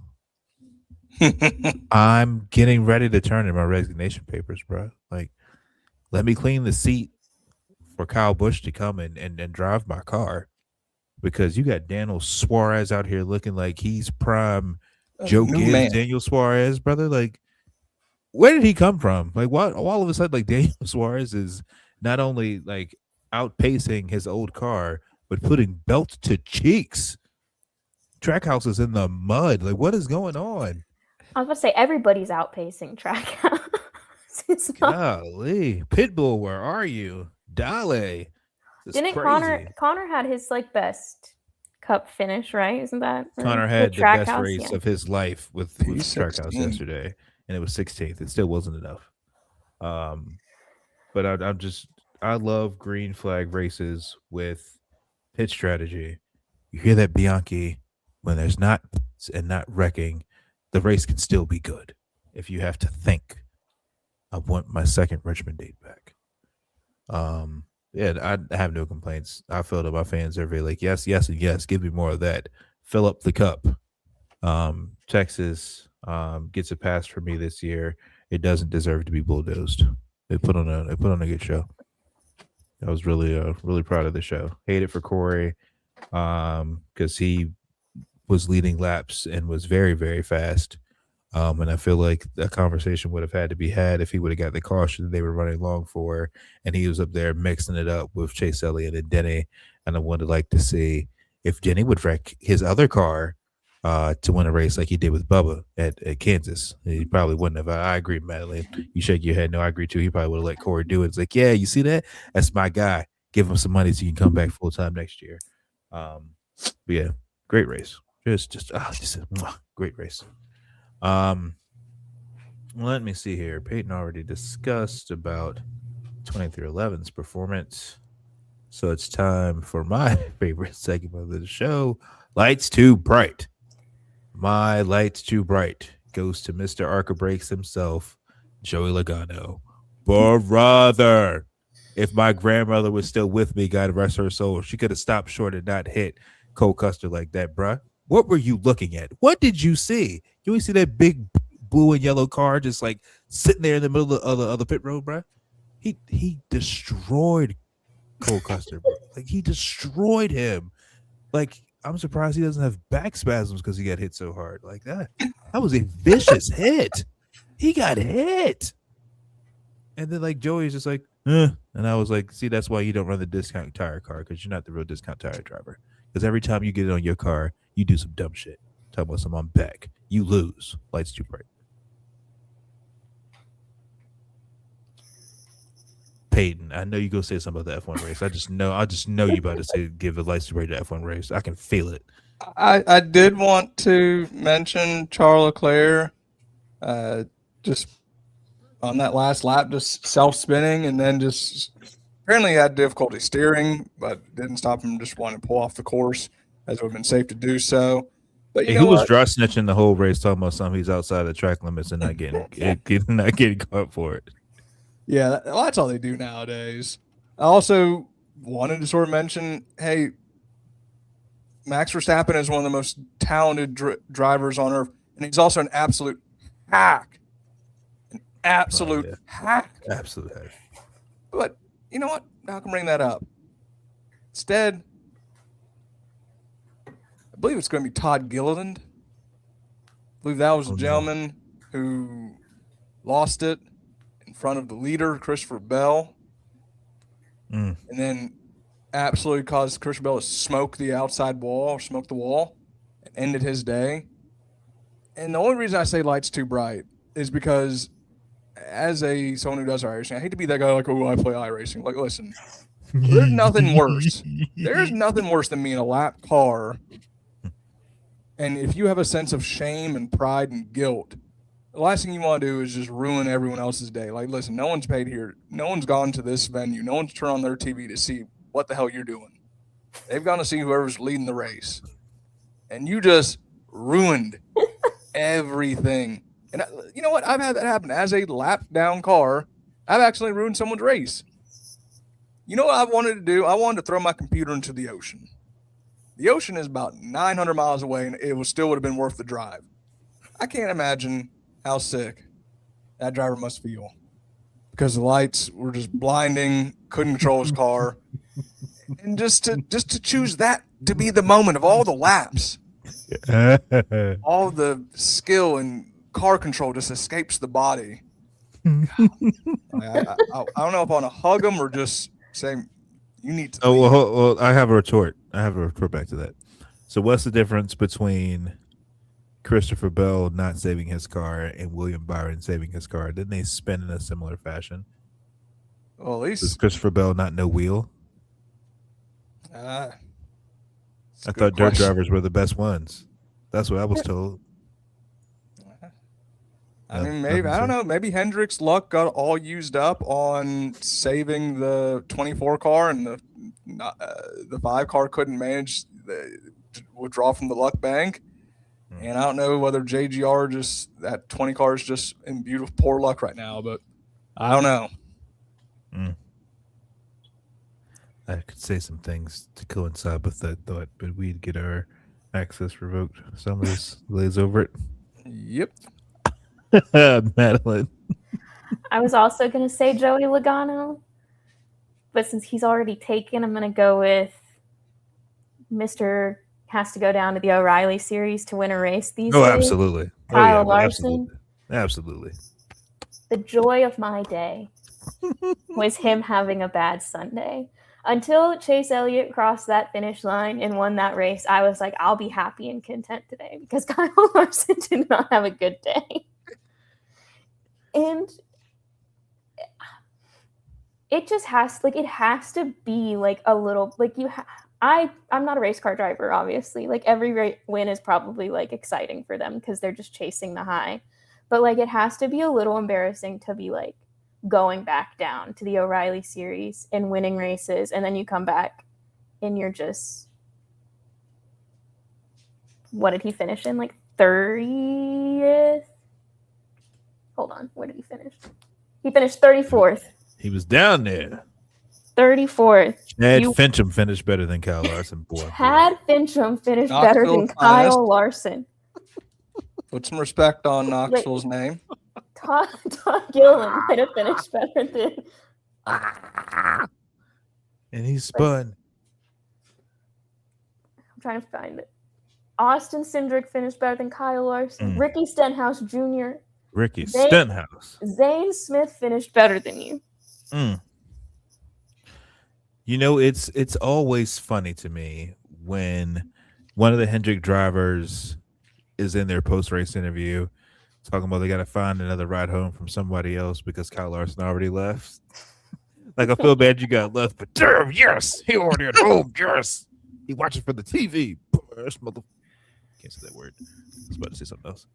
I'm getting ready to turn in my resignation papers, bro. Let me clean the seat for Kyle Busch to come and drive my car. Because you got Daniel Suarez out here looking like he's prime Joe Gibbs, Daniel Suarez, brother. Where did he come from? What all of a sudden, Daniel Suarez is not only outpacing his old car, but putting belt to cheeks. Trackhouse is in the mud. What is going on? I was about to say everybody's outpacing Trackhouse. Golly, Pitbull, where are you? Dale. Didn't Connor had his best cup finish, right? Isn't that Connor had the best race of his life with Trackhouse yesterday, and it was 16th. It still wasn't enough. but I love green flag races with pit strategy. You hear that, Bianchi? When there's not and not wrecking, the race can still be good. If you have to think, I want my second Richmond date back. Yeah, I have no complaints. I feel that my fans are very like, yes, yes, and yes. Give me more of that. Fill up the cup. Texas gets a pass for me this year. It doesn't deserve to be bulldozed. They put on a good show. I was really proud of the show. Hate it for Corey, because he was leading laps and was very fast. And I feel like a conversation would have had to be had if he would have got the caution that they were running long for, and he was up there mixing it up with Chase Elliott and Denny. And I would like to see if Denny would wreck his other car to win a race like he did with Bubba at Kansas. He probably wouldn't have. I agree, Madeline. You shake your head. No, I agree too. He probably would have let Corey do it. It's like, yeah, you see that? That's my guy. Give him some money so you can come back full time next year. But yeah, great race. Just a great race. Let me see here. Peyton already discussed about 2311's performance. So it's time for my favorite segment of the show, Lights Too Bright. My Lights Too Bright goes to Mr. Arca Breaks himself, Joey Logano. Brother, if my grandmother was still with me, God rest her soul, she could have stopped short and not hit Cole Custer like that, bruh. What were you looking at? What did you see? You see that big blue and yellow car just like sitting there in the middle of the pit road, bruh? He destroyed Cole Custer, bro. Like he destroyed him. Like I'm surprised he doesn't have back spasms because he got hit so hard. Like that was a vicious hit. He got hit. And then like Joey's just like, and I was like, see, that's why you don't run the discount tire car, because you're not the real discount tire driver. Because every time you get it on your car, you do some dumb shit. Talk about some on back. You lose. Lights too bright. Peyton, I know you gonna say something about the F1 race. I just know you about to say give the lights too bright to F1 race. I can feel it. I did want to mention Charles Leclerc, just on that last lap, just self-spinning, and then just apparently he had difficulty steering, but didn't stop him just wanting to pull off the course, as it would have been safe to do so. But Hey, who was dry snitching the whole race, talking about something he's outside the track limits and not getting caught for it? Yeah, well, that's all they do nowadays. I also wanted to sort of mention, hey, Max Verstappen is one of the most talented drivers on earth, and he's also an absolute hack. Absolute hack. Absolute hack. But you know what? Now I can bring that up. Instead, I believe it's going to be Todd Gilliland. I believe that was the gentleman who lost it in front of the leader, Christopher Bell. And then absolutely caused Christopher Bell to smoke the outside wall, or smoke the wall, and ended his day. And the only reason I say lights too bright is because as someone who does iRacing, I hate to be that guy like, oh, I play iRacing. Like, listen, there's nothing worse. There's nothing worse than being a lap car. And if you have a sense of shame and pride and guilt, the last thing you want to do is just ruin everyone else's day. Like, listen, no one's paid here. No one's gone to this venue. No one's turned on their TV to see what the hell you're doing. They've gone to see whoever's leading the race. And you just ruined everything. And you know what? I've had that happen. As a lap down car, I've actually ruined someone's race. You know what I wanted to do? I wanted to throw my computer into the ocean. The ocean is about 900 miles away, and it still would have been worth the drive. I can't imagine how sick that driver must feel, because the lights were just blinding, couldn't control his car. And just to choose that to be the moment of all the laps, all the skill and car control just escapes the body. I don't know if I want to hug him or just say, you need to. Oh, well, I have a retort. Back to that. So what's the difference between Christopher Bell not saving his car and William Byron saving his car? Didn't they spin in a similar fashion? Well, at least does Christopher Bell not know wheel? I thought dirt drivers were the best ones. That's what I was told. I mean, maybe I don't know. Maybe Hendrick's luck got all used up on saving the 24 car, and the 5 car couldn't manage the withdraw from the luck bank. And I don't know whether JGR just that 20 car is just in beautiful poor luck right now, but I don't know. I could say some things to coincide with that thought, but we'd get our access revoked. Somebody just lays over it. Yep. Madeline. I was also going to say Joey Logano, but since he's already taken, I'm going to go with Mr. has to go down to the Oreilly series to win a race these days. Absolutely. Kyle Larson. Absolutely. The joy of my day was him having a bad Sunday. Until Chase Elliott crossed that finish line and won that race, I was like, I'll be happy and content today because Kyle Larson did not have a good day. And it just has to be like a little like I'm not a race car driver, obviously. Like every win is probably like exciting for them because they're just chasing the high. But like it has to be a little embarrassing to be like going back down to the Oreilly series and winning races, and then you come back and you're just what did he finish in? Like 30th? Hold on, where did he finish? He finished 34th. He was down there. 34th. Chad Fincham finished better than Kyle Larson. Chad Fincham finished better than Kyle Larson. Put some respect on Knoxville's name. Todd Gilliland might have finished better than. And he spun. I'm trying to find it. Austin Cindric finished better than Kyle Larson. Ricky Stenhouse Jr. Stenhouse. Zane Smith finished better than you. You know, it's always funny to me when one of the Hendrick drivers is in their post-race interview talking about they got to find another ride home from somebody else because Kyle Larson already left. Like, I feel bad you got left, but damn, yes, he already at home, yes. He watches for the TV. Can't say that word. I was about to say something else.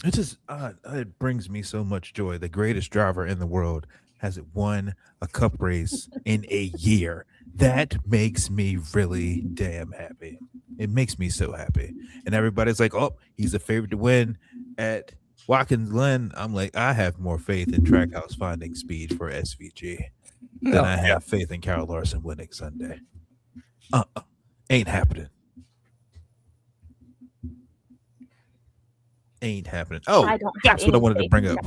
It just it brings me so much joy. The greatest driver in the world hasn't won a cup race in a year. That makes me really damn happy. It makes me so happy. And everybody's like, oh, he's a favorite to win at Watkins Glen. I'm like, I have more faith in Trackhouse finding speed for SVG than I have faith in Kyle Larson winning Sunday. Ain't happening. Ain't happening. Oh, that's what I wanted to bring up.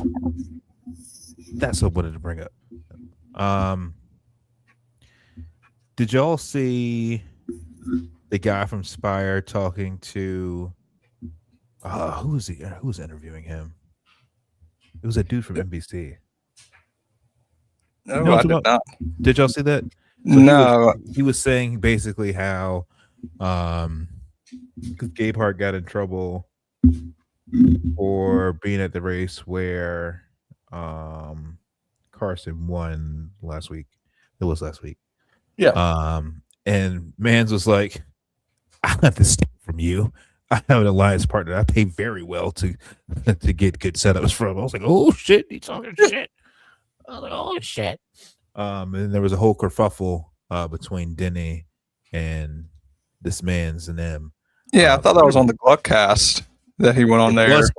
That's what I wanted to bring up. Did y'all see the guy from Spire talking to who was he? Who was interviewing him? It was a dude from NBC. No, I did not. Did y'all see that? So no. He was saying basically how because Gabe Hart got in trouble for being at the race where Carson won last week. It was last week. Yeah. And Mans was like, I have this from you. I have an alliance partner I pay very well to get good setups from. I was like, oh shit, he's talking shit. I was like, oh shit. And there was a whole kerfuffle between Denny and this Mans and them. Yeah, I thought that was on the Gluckcast that he went on there. It was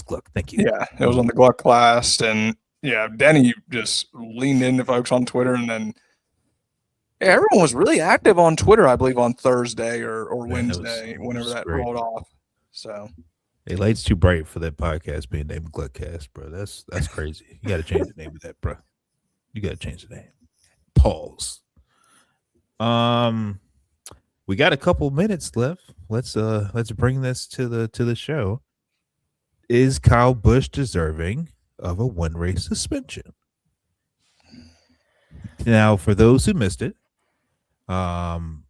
Gluck. Thank you. Yeah, it was on the Gluckcast, and yeah, Denny just leaned into folks on Twitter, and then everyone was really active on Twitter, I believe, on Thursday or Wednesday, whenever that rolled off. So, hey, light's too bright for that podcast being named Gluckcast, bro. That's crazy. You got to change the name of that, bro. You got to change the name. Pause. We got a couple minutes left. Let's bring this to the show. Is Kyle Busch deserving of a one race suspension? Now, for those who missed it, John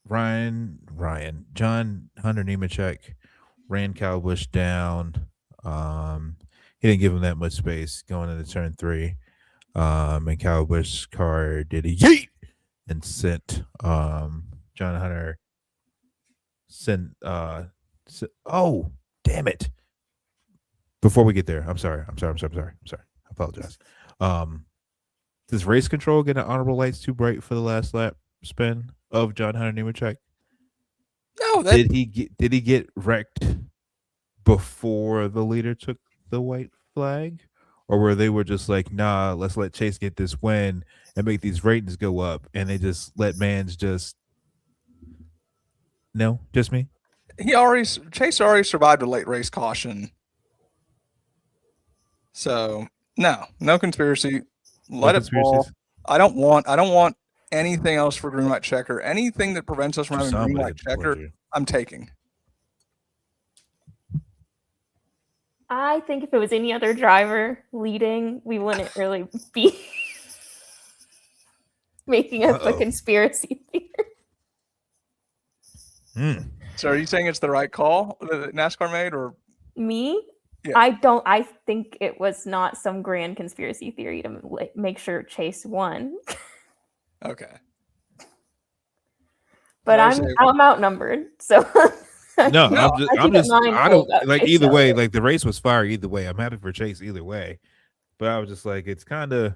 Hunter Nemechek ran Kyle Busch down. He didn't give him that much space going into turn 3. And Kyle Busch's car did a yeet and sent John Hunter oh damn it. before we get there, I'm sorry. I apologize. Does race control get an honorable lights too bright for the last lap spin of John Hunter Nemechek? No, that Did he get wrecked before the leader took the white flag? Or where they were just like, nah, let's let Chase get this win and make these ratings go up, and they just let Mans just no, just me. Chase already survived a late race caution. So no conspiracy. Let it fall. I don't want anything else for green light checker. Anything that prevents us from having green light checker, I'm taking. I think if it was any other driver leading, we wouldn't really be making up a conspiracy theory. So are you saying it's the right call that NASCAR made, or me? Yeah. I think it was not some grand conspiracy theory to make sure Chase won. Okay. But I'm outnumbered, so No, I'm just I don't like either way. It. Like the race was fire either way. I'm happy for Chase either way, but I was just like, it's kind of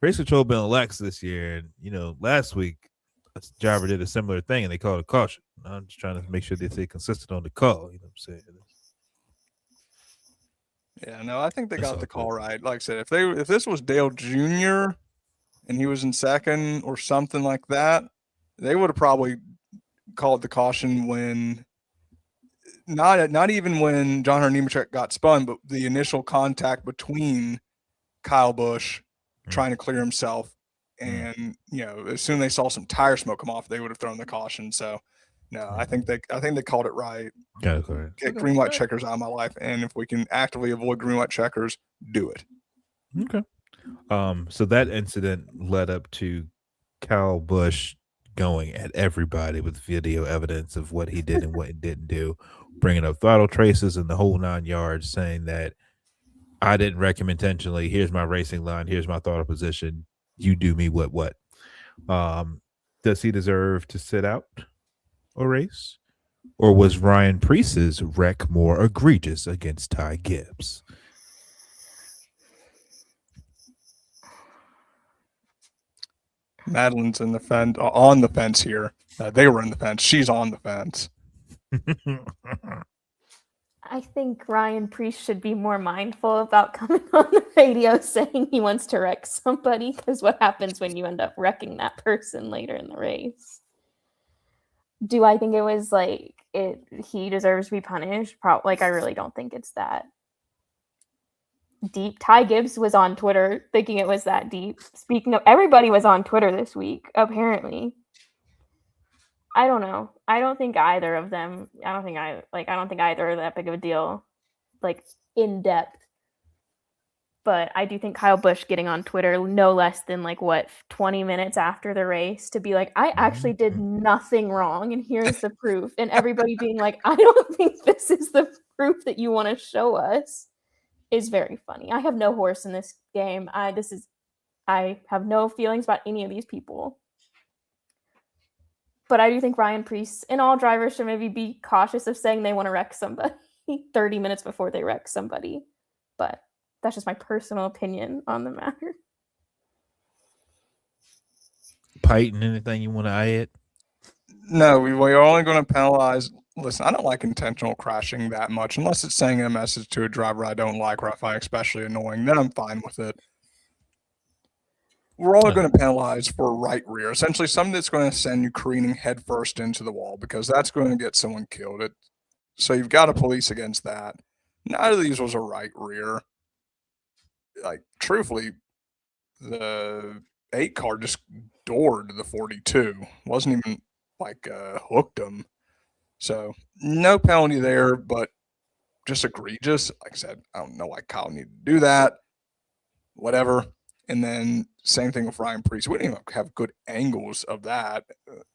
race control been lax this year, and last week a driver did a similar thing and they called a caution. I'm just trying to make sure they stay consistent on the call. You know what I'm saying? Yeah, no, I think they got the call right. Like I said, if this was Dale Jr. and he was in second or something like that, they would have probably called the caution when not even when John Hunter Nemechek got spun, but the initial contact between Kyle Busch trying to clear himself, and as soon as they saw some tire smoke come off, they would have thrown the caution. So no, I think they called it right. Got it correct. Get green light checkers out of my life, and if we can actively avoid green light checkers, do it. Okay. So that incident led up to Kyle Busch going at everybody with video evidence of what he did and what he didn't do, bringing up throttle traces and the whole 9 yards, saying that I didn't wreck him intentionally. Here's my racing line. Here's my throttle position. You do me what? Does he deserve to sit out a race? Or was Ryan Preece's wreck more egregious against Ty Gibbs? Madeline's on the fence here. They were in the fence. She's on the fence. I think Ryan Preece should be more mindful about coming on the radio saying he wants to wreck somebody, because what happens when you end up wrecking that person later in the race? Do I think it was he deserves to be punished? I really don't think it's that deep. Ty Gibbs was on Twitter thinking it was that deep. Speaking of, everybody was on Twitter this week, apparently. I don't know. I don't think either of them. I don't think either are that big of a deal, in depth. But I do think Kyle Busch getting on Twitter no less than 20 minutes after the race to be like, I actually did nothing wrong, and here's the proof, and everybody being like, I don't think this is the proof that you want to show us, is very funny. I have no horse in this game. I have no feelings about any of these people. But I do think Ryan Preece and all drivers should maybe be cautious of saying they want to wreck somebody 30 minutes before they wreck somebody. But that's just my personal opinion on the matter. Peyton, anything you want to add? No, we're only going to penalize. Listen, I don't like intentional crashing that much unless it's sending a message to a driver I don't like or I find especially annoying. Then I'm fine with it. We're only going to penalize for right rear, essentially something that's going to send you careening headfirst into the wall, because that's going to get someone killed. So you've got to police against that. None of these was a right rear. Truthfully, the 8 car just doored the 42. Wasn't even hooked him. So no penalty there, but just egregious. Like I said, I don't know why Kyle needed to do that. Whatever. And then same thing with Ryan Preece. We didn't even have good angles of that.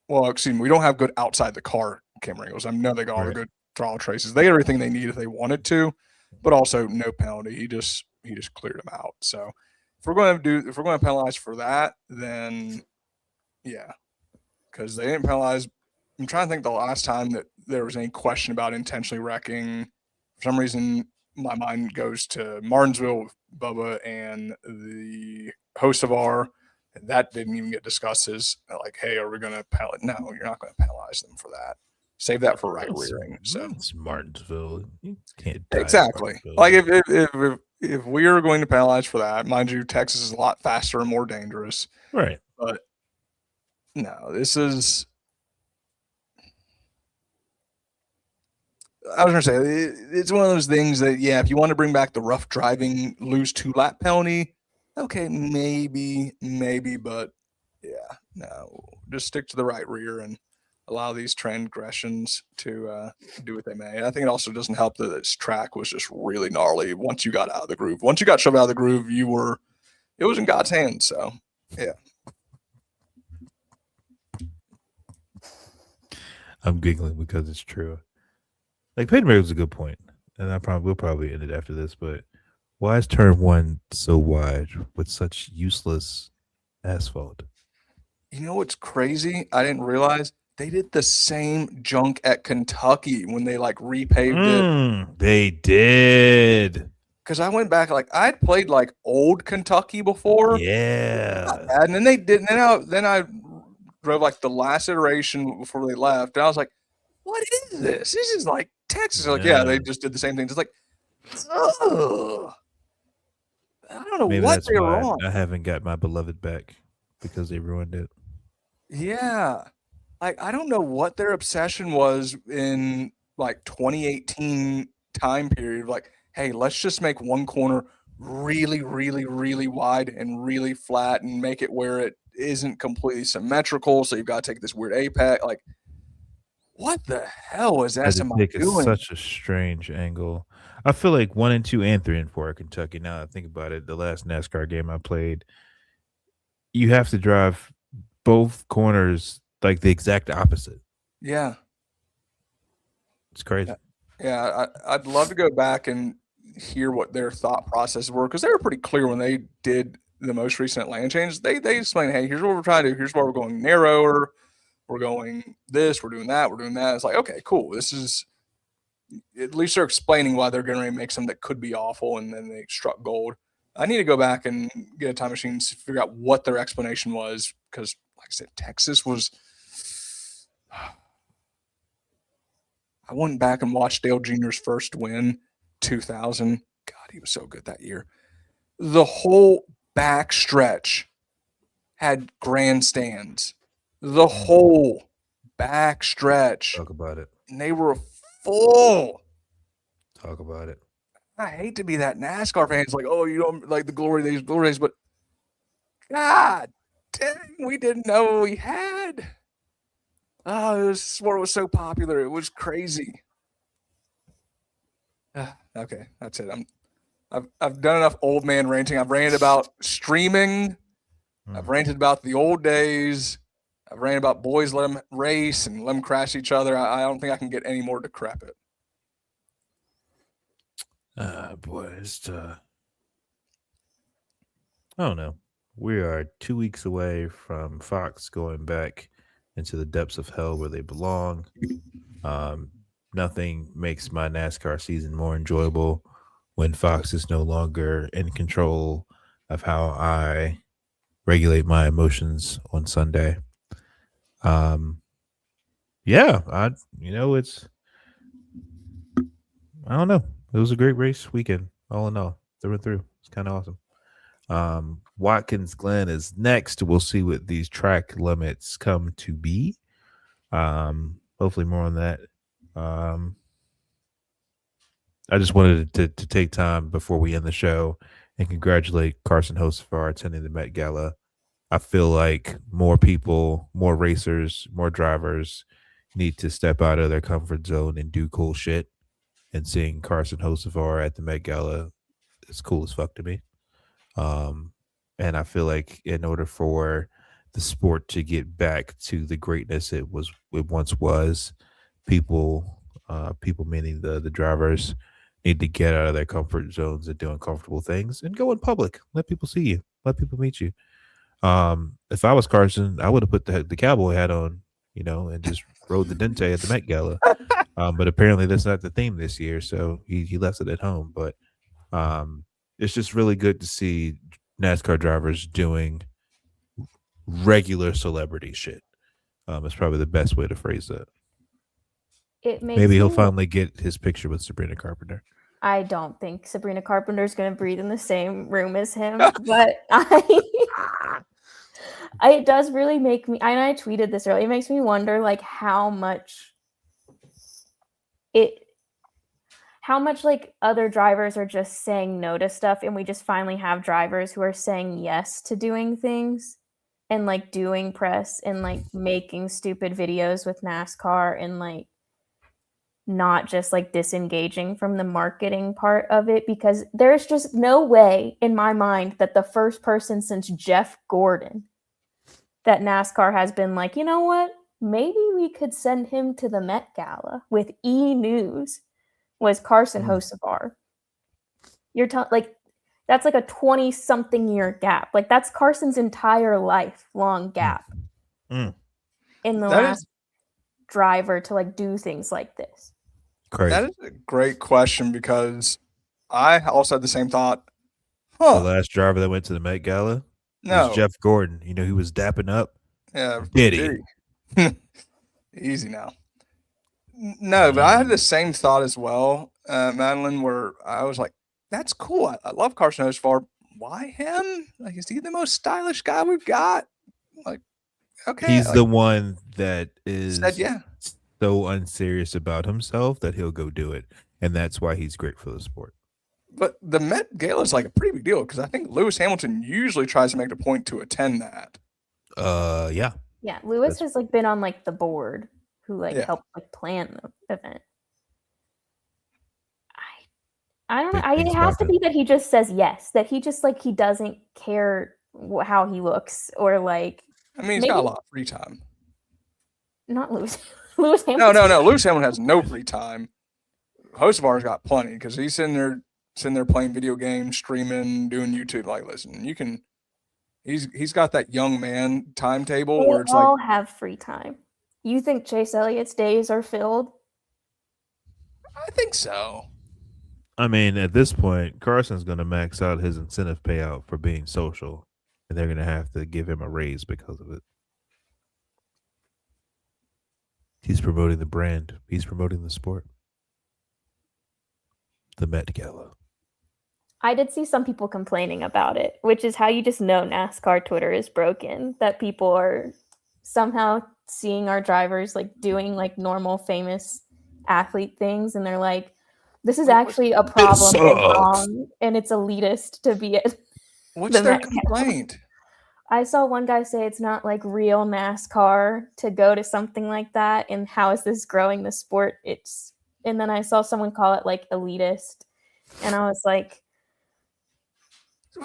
Well, excuse me, we don't have good outside the car camera angles. I know they got all the good throttle traces. They had everything they needed if they wanted to, but also no penalty. He just cleared them out. So if we're going to penalize for that, then yeah, because they didn't penalize. I'm trying to think the last time that there was any question about intentionally wrecking For some reason, my mind goes to Martinsville with Bubba and the host of our. That didn't even get discussed as like, hey, are we going to penalize? No, you're not going to penalize them for that. Save that for right rearing. So it's Martinsville. You can't die exactly. Like if we are going to penalize for that, mind you, Texas is a lot faster and more dangerous. Right. But no, this is. I was going to say, it's one of those things that, yeah, if you want to bring back the rough driving, lose 2 lap penalty, okay, maybe, but yeah, no, just stick to the right rear and allow these transgressions to do what they may. And I think it also doesn't help that this track was just really gnarly once you got out of the groove. Once you got shoved out of the groove, it was in God's hands. So, yeah. I'm giggling because it's true. Like Peyton Barry was a good point, and we'll probably end it after this. But why is turn 1 so wide with such useless asphalt? You know what's crazy? I didn't realize they did the same junk at Kentucky when they like repaved it. They did. Because I went back, like I'd played like old Kentucky before. Yeah. And then they did. Then I drove like the last iteration before they left, and I was like, "What is this? This is like Texas." Like, yeah, they just did the same thing. It's like, ugh. I don't know Maybe what that's they were why on. I haven't got my beloved back because they ruined it. Yeah, like I don't know what their obsession was in like 2018 time period. Like, hey, let's just make one corner really, really, really wide and really flat and make it where it isn't completely symmetrical. So you've got to take this weird apex. Like, what the hell is SMI doing? Such a strange angle. I feel like 1 and 2 and 3 and 4 are Kentucky. Now that I think about it, the last NASCAR game I played, you have to drive both corners like the exact opposite. Yeah, it's crazy. Yeah, I'd love to go back and hear what their thought processes were because they were pretty clear when they did the most recent land change. They explained, hey, here's what we're trying to do. Here's why we're going narrower. We're going this. We're doing that. We're doing that. It's like, okay, cool. This is at least they're explaining why they're going to make something that could be awful, and then they struck gold. I need to go back and get a time machine to figure out what their explanation was because, like I said, Texas was. I went back and watched Dale Jr.'s first win, 2000. God, he was so good that year. The whole back stretch had grandstands. The whole back stretch. Talk about it. And they were full. Talk about it. I hate to be that NASCAR fan. It's like, oh, you don't like the glory days, but God dang, we didn't know what we had. Oh, this sport was so popular. It was crazy. Okay, that's it. I've done enough old man ranting. I've ranted about streaming. I've ranted about the old days. I've ranted about boys let them race and let them crash each other. I don't think I can get any more decrepit. Boy, I don't know. We are 2 weeks away from Fox going back into the depths of hell where they belong. Nothing makes my NASCAR season more enjoyable when Fox is no longer in control of how I regulate my emotions on Sunday. Yeah, I don't know. It was a great race weekend, all in all, through and through. It's kind of awesome. Watkins Glen is next. We'll see what these track limits come to be. Hopefully more on that. I just wanted to take time before we end the show and congratulate Carson Host for attending the Met Gala. I feel like more people, more racers, more drivers need to step out of their comfort zone and do cool shit. And seeing Carson Hocevar at the Met Gala is cool as fuck to me. And I feel like in order for the sport to get back to the greatness it once was, people meaning the drivers need to get out of their comfort zones and do uncomfortable things and go in public. Let people see you. Let people meet you. If I was Carson, I would have put the cowboy hat on, and just rode the Dente at the Met Gala. But apparently that's not the theme this year, so he left it at home. But it's just really good to see NASCAR drivers doing regular celebrity shit. It's probably the best way to phrase that. It makes Maybe he'll me. finally get his picture with Sabrina Carpenter. I don't think Sabrina Carpenter's going to breathe in the same room as him, but it does really make me, and I tweeted this earlier, it makes me wonder like it how much like other drivers are just saying no to stuff, and we just finally have drivers who are saying yes to doing things and like doing press and like making stupid videos with NASCAR and like not just like disengaging from the marketing part of it, because there's just no way in my mind that the first person since Jeff Gordon that NASCAR has been like, you know what, maybe we could send him to the Met Gala with News was Carson Hocevar. You're like, that's like a 20-something year gap. Like that's Carson's entire lifelong gap in the last driver to like do things like this. Crazy. That is a great question because I also had the same thought. The last driver that went to the Met Gala was No. Jeff Gordon. You know, he was dapping up. Yeah. Did he? Easy now. No, but I had the same thought as well, Madeline, where I was like, that's cool. I love Carson Hocevar. Why him? Like, is he the most stylish guy we've got? Like, okay. He's like, the one that is said, yeah. so unserious about himself that he'll go do it. And that's why he's great for the sport. But the Met Gala is like a pretty big deal because I think Lewis Hamilton usually tries to make a point to attend that. Yeah. Yeah, Lewis has like been on like the board who like helped like plan the event. I don't know. It has to be that he just says yes. That he just like he doesn't care how he looks or like. I mean, he's got a lot of free time. Not Lewis. Lewis Hamilton. No. Lewis Hamilton has no free time. Hocevar's got plenty because he's sitting there playing video games, streaming, doing YouTube. Like, listen, you can. He's got that young man timetable where it's all like have free time. You think Chase Elliott's days are filled? I think so. I mean, at this point, Carson's going to max out his incentive payout for being social, and they're going to have to give him a raise because of it. He's promoting the brand. He's promoting the sport. The Met Gala. I did see some people complaining about it, which is how you just know NASCAR Twitter is broken, that people are somehow seeing our drivers like doing like normal famous athlete things, and they're like, this is actually a problem and wrong, and it's elitist to be at What's their complaint? I saw one guy say it's not like real NASCAR to go to something like that, and how is this growing the sport? And then I saw someone call it like elitist, and I was like,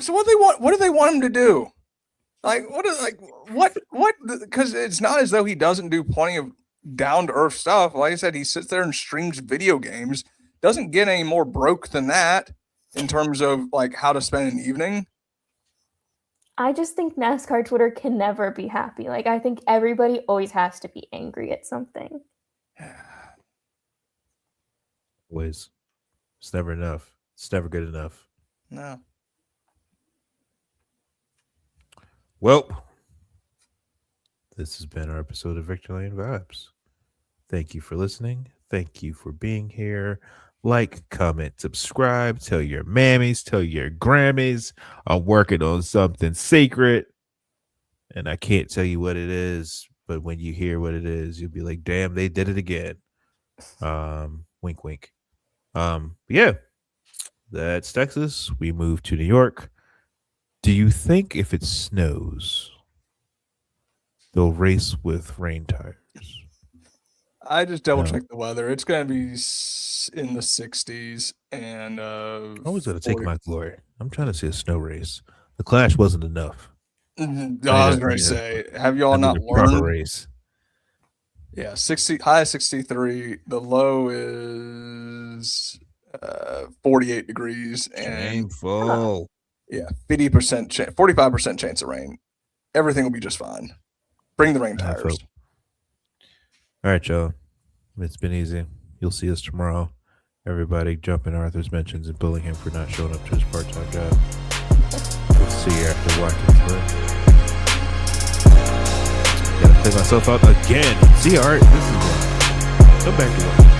so what do they want? What do they want him to do? Like what? Because it's not as though he doesn't do plenty of down to earth stuff. Like I said, he sits there and streams video games. Doesn't get any more broke than that in terms of like how to spend an evening. I just think NASCAR Twitter can never be happy. Like I think everybody always has to be angry at something. Always. It's never enough. It's never good enough. No. Well, this has been our episode of Victory Lane Vibes. Thank you for listening. Thank you for being here. Like, comment, subscribe. Tell your mammies, tell your Grammys. I'm working on something secret. And I can't tell you what it is. But when you hear what it is, you'll be like, damn, they did it again. Wink, wink. Yeah, that's Texas. We moved to New York. Do you think if it snows, they'll race with rain tires? I just double checked the weather. It's going to be in the 60s and I was going to take my glory. I'm trying to see a snow race. The Clash wasn't enough. I was going to say, have y'all not learned? Race. Yeah, high 63. The low is 48 degrees and shameful. Yeah, 50% 45% chance of rain. Everything will be just fine. Bring the rain tires. All right, y'all. It's been easy. You'll see us tomorrow. Everybody jump in Arthur's mentions and bullying him for not showing up to his part-time job. We'll see you after Watkins Glen. Gotta play myself out again. See, Art, this is one. Come back to work.